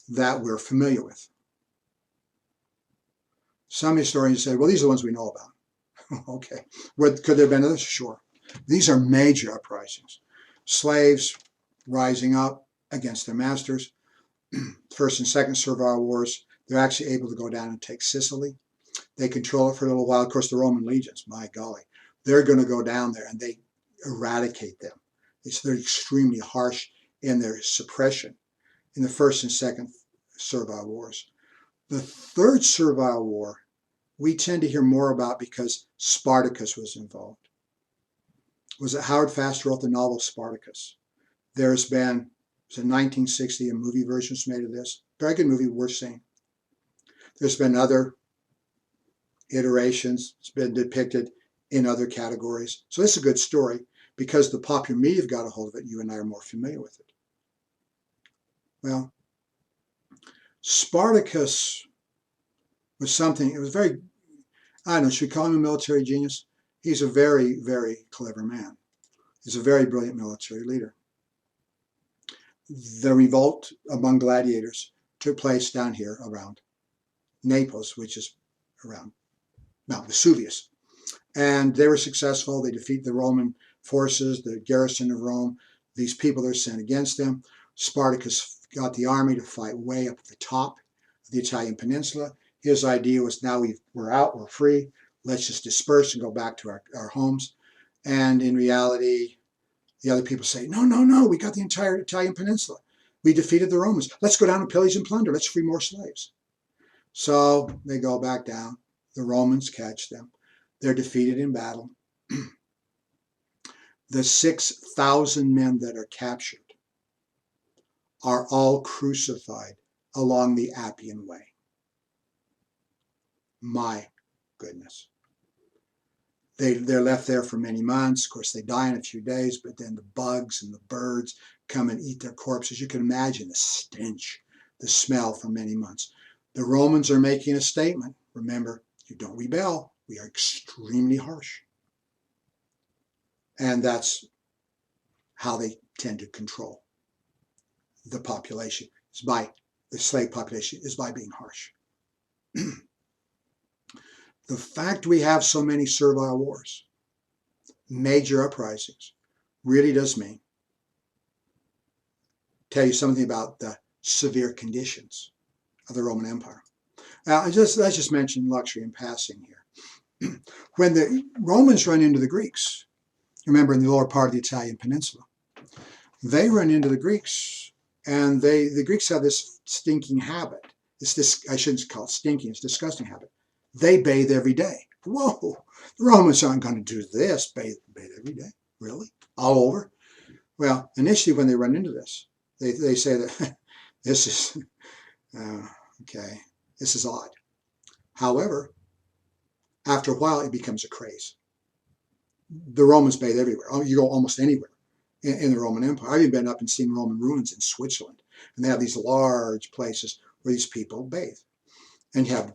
that we're familiar with. Some historians say, well, these are the ones we know about. Okay. Could there have been others? Sure. These are major uprisings. Slaves rising up against their masters. First and second servile wars, they're actually able to go down and take Sicily. They control it for a little while. Of course, the Roman legions, my golly, they're going to go down there and they eradicate them. They're extremely harsh in their suppression in the first and second servile wars. The third servile war, we tend to hear more about because Spartacus was involved. Was it Howard Fast wrote the novel Spartacus? There's been, it was in 1960, a movie version was made of this. Very good movie, worth seeing. There's been other iterations. It's been depicted in other categories. So this is a good story because the popular media have got a hold of it. You and I are more familiar with it. Well, Spartacus was something, it was very, I don't know, should we call him a military genius? He's a very, very clever man. He's a very brilliant military leader. The revolt among gladiators took place down here around Naples, which is around Mount Vesuvius. And they were successful. They defeated the Roman forces, the garrison of Rome, these people that are sent against them. Spartacus got the army to fight way up at the top of the Italian peninsula. His idea was, now we're out, we're free, let's just disperse and go back to our homes. And in reality, the other people say, no, no, no, we got the entire Italian peninsula. We defeated the Romans. Let's go down and pillage and plunder. Let's free more slaves. So they go back down. The Romans catch them. They're defeated in battle. The 6,000 men that are captured are all crucified along the Appian Way. My goodness. They're left there for many months. Of course, they die in a few days, but then the bugs and the birds come and eat their corpses. You can imagine the stench, the smell for many months. The Romans are making a statement. Remember, you don't rebel. We are extremely harsh. And that's how they tend to control the population. It's by the slave population is by being harsh. The fact we have so many servile wars, major uprisings, really does mean, tell you something about the severe conditions of the Roman Empire. Now, let's just mention luxury in passing here. When the Romans run into the Greeks, remember in the lower part of the Italian peninsula, they run into the Greeks, and the Greeks have this stinking habit. I shouldn't call it stinking, it's a disgusting habit. They bathe every day. Whoa, the Romans aren't going to do this, bathe every day. Really? All over? Well, initially when they run into this, they say that this is, okay, this is odd. However, after a while, it becomes a craze. The Romans bathe everywhere. You go almost anywhere in the Roman Empire. I've even been up and seen Roman ruins in Switzerland, and they have these large places where these people bathe. And you have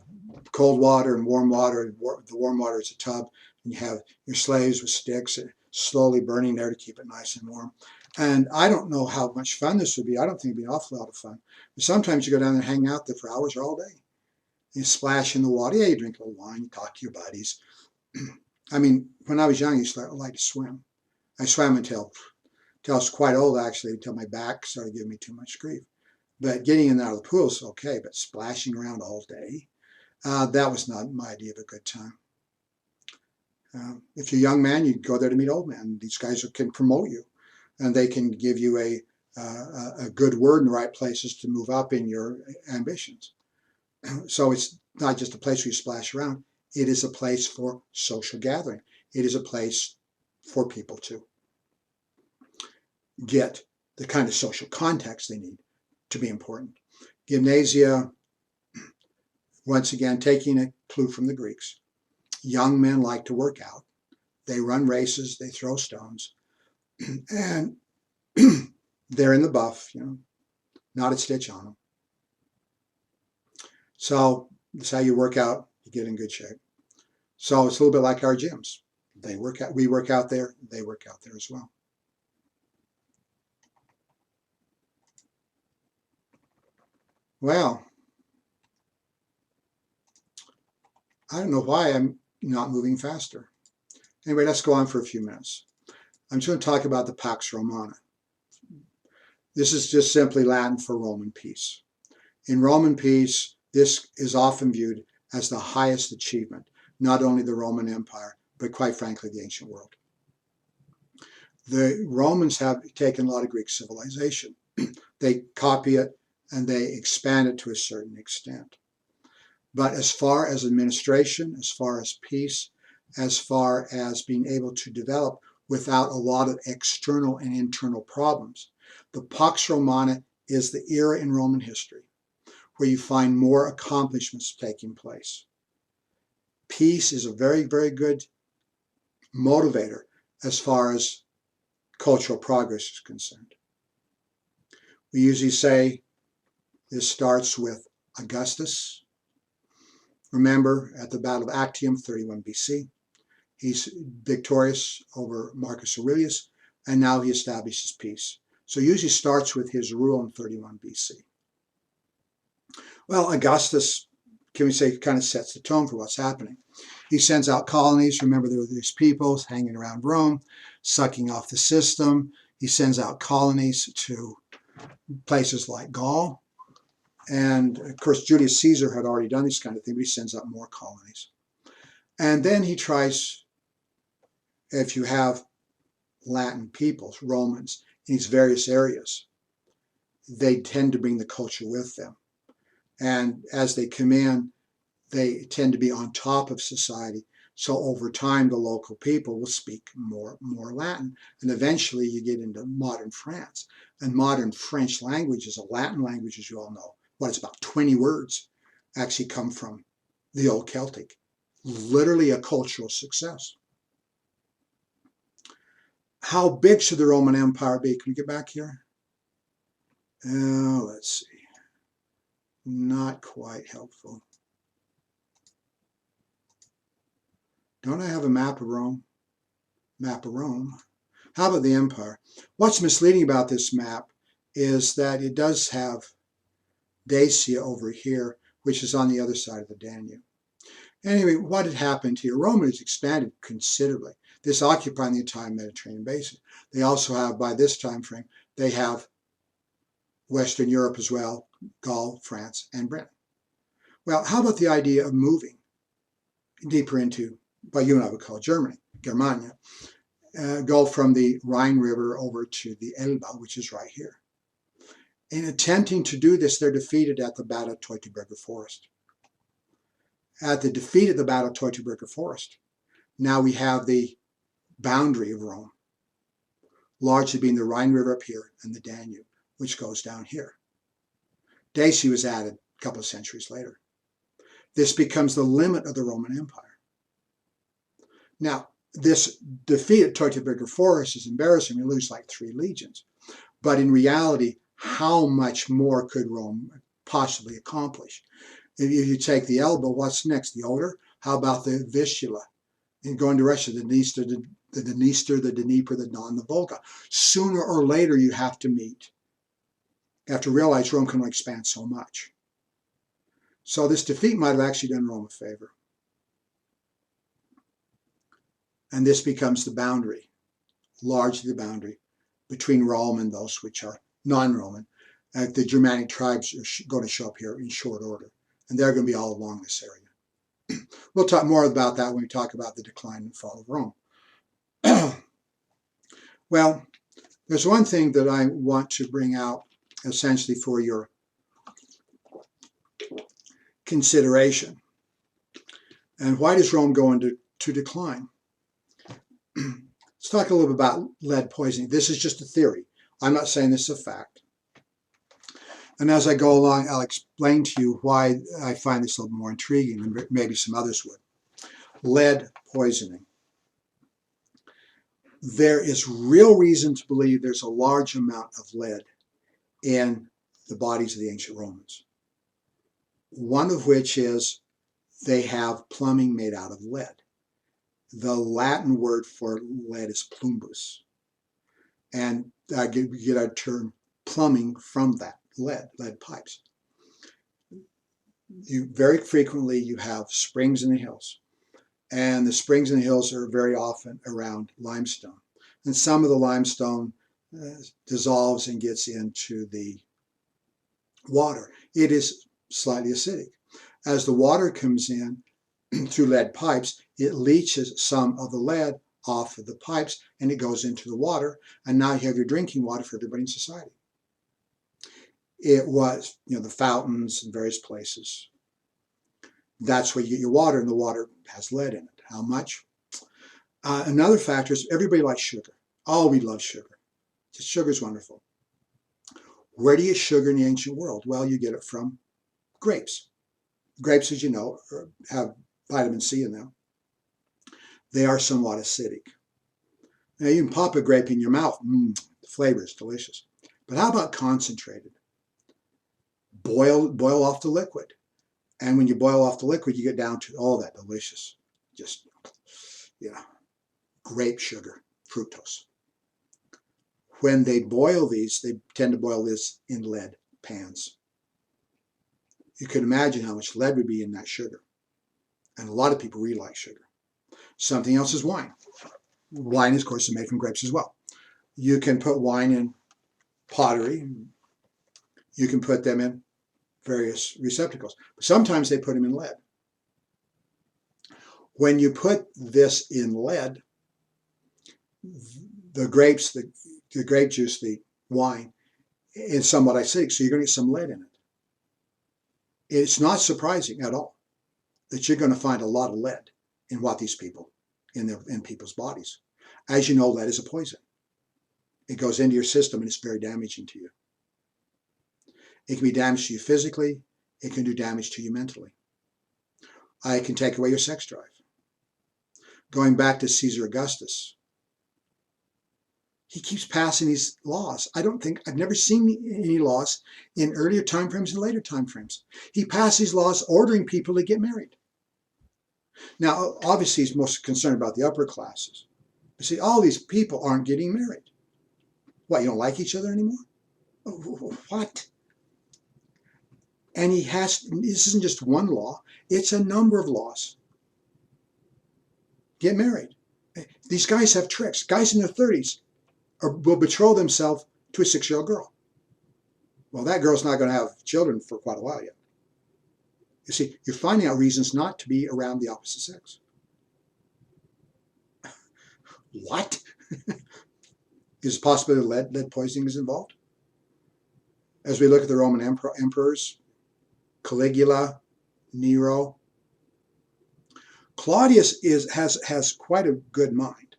cold water and warm water. The warm water is a tub, and you have your slaves with sticks slowly burning there to keep it nice and warm. And I don't know how much fun this would be. I don't think it'd be an awful lot of fun. But sometimes you go down there and hang out there for hours or all day. You splash in the water. Yeah, you drink a little wine, you talk to your buddies. I mean, when I was young, I used to like to swim. I swam until I was quite old, actually, until my back started giving me too much grief. But getting in and out of the pool is okay, but splashing around all day, that was not my idea of a good time. If you're a young man, you go there to meet old men. These guys can promote you, and they can give you a good word in the right places to move up in your ambitions. So it's not just a place where you splash around. It is a place for social gathering. It is a place for people to get the kind of social context they need to be important. Gymnasia, once again, taking a clue from the Greeks. Young men like to work out. They run races, they throw stones, and they're in the buff, not a stitch on them. So that's how you work out, you get in good shape. So it's a little bit like our gyms. They work out, we work out there, they work out there as well. Well, I don't know why I'm not moving faster. Anyway, let's go on for a few minutes. I'm just going to talk about the Pax Romana. This is just simply Latin for Roman peace. In Roman peace, this is often viewed as the highest achievement, not only the Roman Empire, but quite frankly, the ancient world. The Romans have taken a lot of Greek civilization. They copy it and they expand it to a certain extent. But as far as administration, as far as peace, as far as being able to develop without a lot of external and internal problems, the Pax Romana is the era in Roman history where you find more accomplishments taking place. Peace is a very, very good motivator as far as cultural progress is concerned. We usually say this starts with Augustus. Remember, at the Battle of Actium, 31 BC, he's victorious over Marcus Aurelius, and now he establishes peace. So it usually starts with his rule in 31 BC. Well, Augustus, can we say, kind of sets the tone for what's happening. He sends out colonies. Remember, there were these peoples hanging around Rome, sucking off the system. He sends out colonies to places like Gaul. And, of course, Julius Caesar had already done this kind of thing, but he sends out more colonies. And then he tries, if you have Latin peoples, Romans, in these various areas, they tend to bring the culture with them. And as they come in, they tend to be on top of society. So over time, the local people will speak more Latin. And eventually you get into modern France. And modern French language is a Latin language, as you all know. It's about 20 words actually come from the old Celtic. Literally a cultural success. How big should the Roman Empire be? Can we get back here? Let's see. Not quite helpful. Don't I have a map of Rome? Map of Rome. How about the empire? What's misleading about this map is that it does have Dacia over here, which is on the other side of the Danube. Anyway, what had happened here? Rome has expanded considerably. This occupying the entire Mediterranean basin. They also have, by this time frame, they have Western Europe as well, Gaul, France, and Britain. Well, how about the idea of moving deeper into what you and I would call Germany, Germania, go from the Rhine River over to the Elbe, which is right here. In attempting to do this, they're defeated at the Battle of Teutoburger Forest. At the defeat of the Battle of Teutoburger Forest, now we have the boundary of Rome, largely being the Rhine River up here and the Danube, which goes down here. Dacia was added a couple of centuries later. This becomes the limit of the Roman Empire. Now, this defeat at Teutoburger Forest is embarrassing. We lose like 3 legions. But in reality, how much more could Rome possibly accomplish? If you take the Elbe, what's next? The Oder? How about the Vistula? And going to Russia, the Dniester, the Dnieper, the Don, the Volga. Sooner or later, you have to meet. You have to realize Rome can only expand so much. So this defeat might have actually done Rome a favor. And this becomes the boundary, largely the boundary, between Rome and those which are non-Roman. The Germanic tribes are going to show up here in short order, and they're going to be all along this area. We'll talk more about that when we talk about the decline and fall of Rome. Well, there's one thing that I want to bring out essentially for your consideration. And why does Rome go into decline? Let's talk a little bit about lead poisoning. This is just a theory. I'm not saying this is a fact. And as I go along, I'll explain to you why I find this a little more intriguing than maybe some others would. Lead poisoning. There is real reason to believe there's a large amount of lead in the bodies of the ancient Romans. One of which is they have plumbing made out of lead. The Latin word for lead is plumbus. And I get our term plumbing from that, lead pipes. Very frequently you have springs in the hills. And the springs in the hills are very often around limestone. And some of the limestone dissolves and gets into the water. It is slightly acidic. As the water comes in through lead pipes, it leaches some of the lead off of the pipes and it goes into the water. And now you have your drinking water for everybody in society. It was, the fountains in various places. That's where you get your water, and the water has lead in it. How much? Another factor is everybody likes sugar. Oh, we love sugar. Sugar's wonderful. Where do you get sugar in the ancient world? Well, you get it from grapes. Grapes, as you know, have vitamin C in them. They are somewhat acidic. Now you can pop a grape in your mouth. The flavor is delicious. But how about concentrated? Boil off the liquid. And when you boil off the liquid, you get down to all that delicious, just, grape sugar, fructose. When they boil these, they tend to boil this in lead pans. You can imagine how much lead would be in that sugar. And a lot of people really like sugar. Something else is wine. Wine, of course, is made from grapes as well. You can put wine in pottery. You can put them in various receptacles. But sometimes they put them in lead. When you put this in lead, the grapes, the grape juice, the wine, is somewhat acidic, so you're going to get some lead in it. It's not surprising at all that you're going to find a lot of lead in what these people, in people's bodies. As you know, lead is a poison. It goes into your system and it's very damaging to you. It can be damage to you physically. It can do damage to you mentally. It can take away your sex drive. Going back to Caesar Augustus, he keeps passing these laws. I've never seen any laws in earlier time frames and later time frames. He passed these laws ordering people to get married. Now, obviously, he's most concerned about the upper classes. But see, all these people aren't getting married. What, you don't like each other anymore? What? And this isn't just one law, it's a number of laws. Get married. These guys have tricks. Guys in their 30s will betroth themselves to a 6-year-old girl. Well, that girl's not going to have children for quite a while yet. You see, you're finding out reasons not to be around the opposite sex. What? Is it possible that lead poisoning is involved? As we look at the Roman emperors, Caligula, Nero, Claudius has quite a good mind,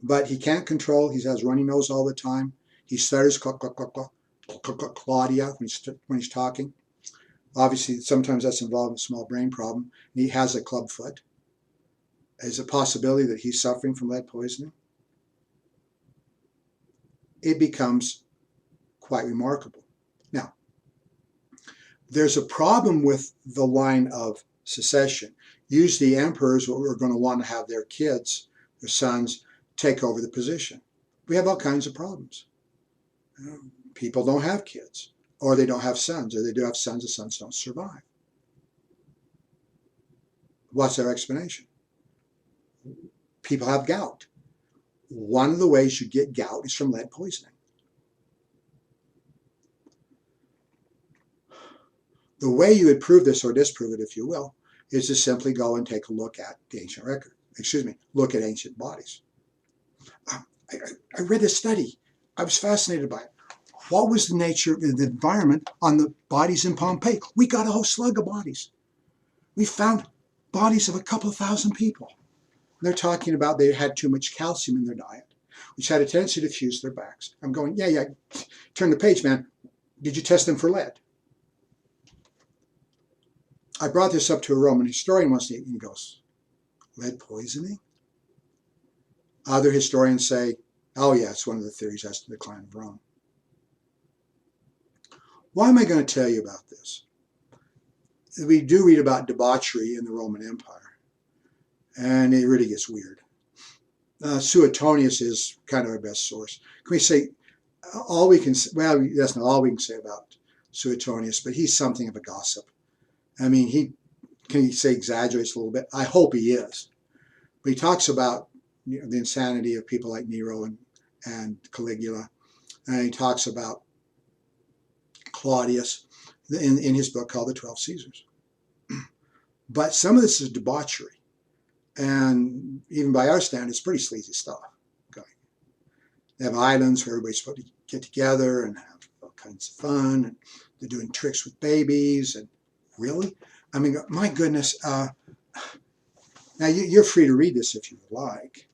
but he can't control. He has runny nose all the time. He stutters Claudia when he's talking. Obviously, sometimes that's involved in a small brain problem. He has a club foot. Is it a possibility that he's suffering from lead poisoning? It becomes quite remarkable. Now, there's a problem with the line of succession. Usually emperors are going to want to have their kids, their sons, take over the position. We have all kinds of problems. People don't have kids, or they don't have sons, or they do have sons, the sons don't survive. What's their explanation? People have gout. One of the ways you get gout is from lead poisoning. The way you would prove this or disprove it, if you will, is to simply go and take a look at the ancient record. Look at ancient bodies. I read this study. I was fascinated by it. What was the nature of the environment on the bodies in Pompeii? We got a whole slug of bodies. We found bodies of a couple of thousand people. They're talking about they had too much calcium in their diet, which had a tendency to fuse their backs. I'm going, yeah, turn the page, man. Did you test them for lead? I brought this up to a Roman historian once, and he goes, lead poisoning? Other historians say, oh yeah, it's one of the theories as to the decline of Rome. Why am I going to tell you about this? We do read about debauchery in the Roman Empire, and it really gets weird. Suetonius is kind of our best source. Can we say all we can say? Well, that's not all we can say about Suetonius, but he's something of a gossip. I mean, can you say exaggerates a little bit? I hope he is. But he talks about the insanity of people like Nero and Caligula, and he talks about Claudius in his book called The 12 Caesars. But some of this is debauchery, and even by our standards, pretty sleazy stuff. Okay. They have islands where everybody's supposed to get together and have all kinds of fun, and they're doing tricks with babies, and really? I mean, my goodness. Now, you're free to read this if you like,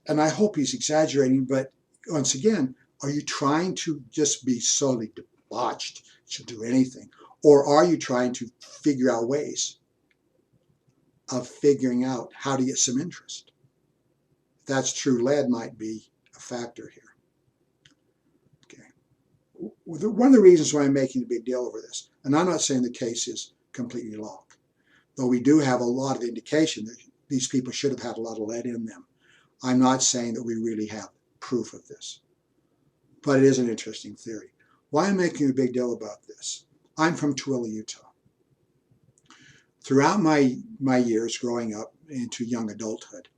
and I hope he's exaggerating, but once again, are you trying to just be solely debauched to do anything? Or are you trying to figure out ways of figuring out how to get some interest. If that's true, lead might be a factor here. Okay. One of the reasons why I'm making a big deal over this, and I'm not saying the case is completely locked, though we do have a lot of indication that these people should have had a lot of lead in them. I'm not saying that we really have proof of this, but it is an interesting theory. Why I'm making a big deal about this? I'm from Tooele, Utah. Throughout my years growing up into young adulthood,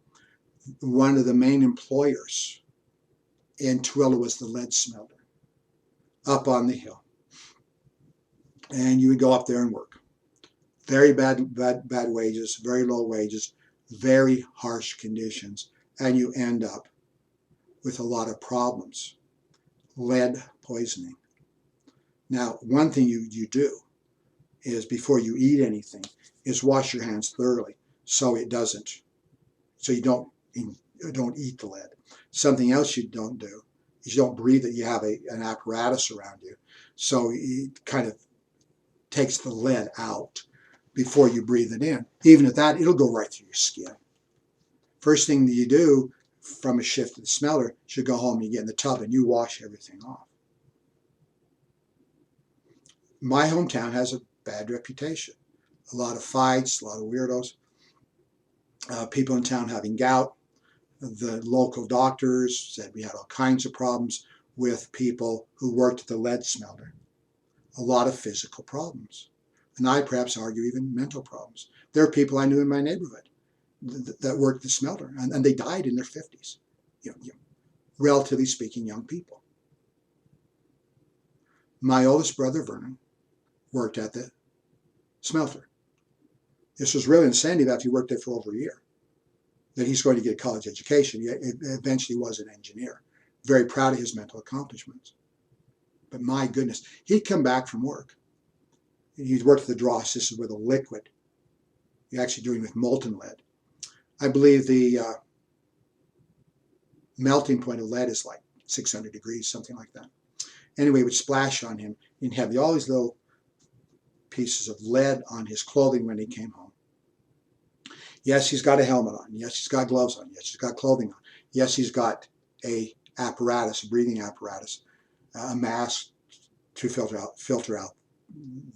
one of the main employers in Tooele was the lead smelter up on the hill. And you would go up there and work. Very bad wages, very low wages, very harsh conditions, and you end up with a lot of problems. Lead poisoning. Now, one thing you do is before you eat anything is wash your hands thoroughly so you don't eat the lead. Something else you don't do is you don't breathe it. You have an apparatus around you, so it kind of takes the lead out before you breathe it in. Even at that, it'll go right through your skin. First thing that you do from a shift to the smelter, you should go home and you get in the tub and you wash everything off. My hometown has a bad reputation. A lot of fights, a lot of weirdos. People in town having gout. The local doctors said we had all kinds of problems with people who worked at the lead smelter. A lot of physical problems. And I perhaps argue even mental problems. There are people I knew in my neighborhood that worked the smelter, and they died in their 50s. Relatively speaking, young people. My oldest brother, Vernon, worked at the smelter. This was really insanity that he worked there for over a year. That he's going to get a college education. He eventually was an engineer. Very proud of his mental accomplishments. But my goodness, he'd come back from work. He'd worked at the Dross. This is with a liquid. You're actually doing with molten lead. I believe the melting point of lead is like 600 degrees, something like that. Anyway, it would splash on him. He'd have all these little pieces of lead on his clothing when he came home. Yes, he's got a helmet on. Yes, he's got gloves on. Yes, he's got clothing on. Yes, he's got a breathing apparatus, a mask to filter out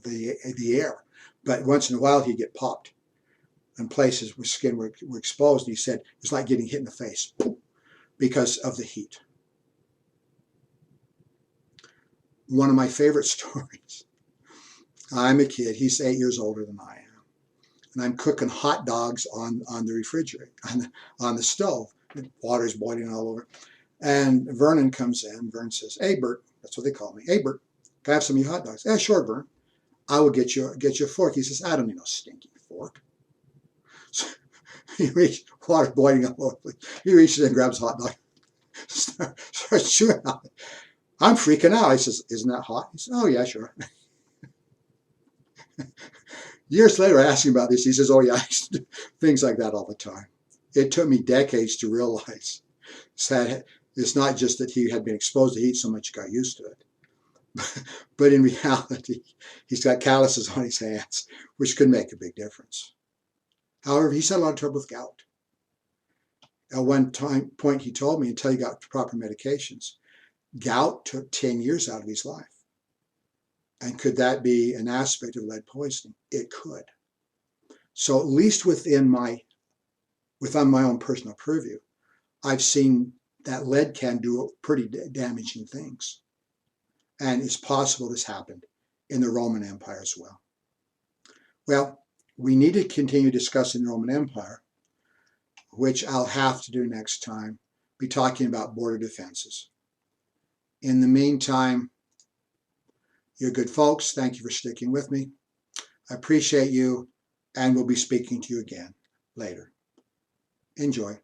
the air. But once in a while, he'd get popped in places where skin were exposed. And he said it was like getting hit in the face because of the heat. One of my favorite stories. I'm a kid. He's 8 years older than I am. And I'm cooking hot dogs on the refrigerator, on the stove. Water's boiling all over. And Vernon comes in. Vern says, "Hey, Bert," that's what they call me. "Hey, Bert, can I have some of your hot dogs?" "Yeah, sure, Vern. I will get you a fork." He says, "I don't need no stinky fork." So he reaches, water boiling all over. He reaches in and grabs a hot dog, starts chewing on it. I'm freaking out. I says, "Isn't that hot?" He says, "Oh, yeah, sure." Years later, I asked him about this. He says, "Oh, yeah, I used to do things like that all the time." It took me decades to realize that it's not just that he had been exposed to heat so much he got used to it. But in reality, he's got calluses on his hands, which could make a big difference. However, he's had a lot of trouble with gout. At one point, he told me, until he got proper medications, gout took 10 years out of his life. And could that be an aspect of lead poisoning? It could. So at least within my own personal purview, I've seen that lead can do pretty damaging things. And it's possible this happened in the Roman Empire as well. Well, we need to continue discussing the Roman Empire, which I'll have to do next time, be talking about border defenses. In the meantime, you're good folks. Thank you for sticking with me. I appreciate you, and we'll be speaking to you again later. Enjoy.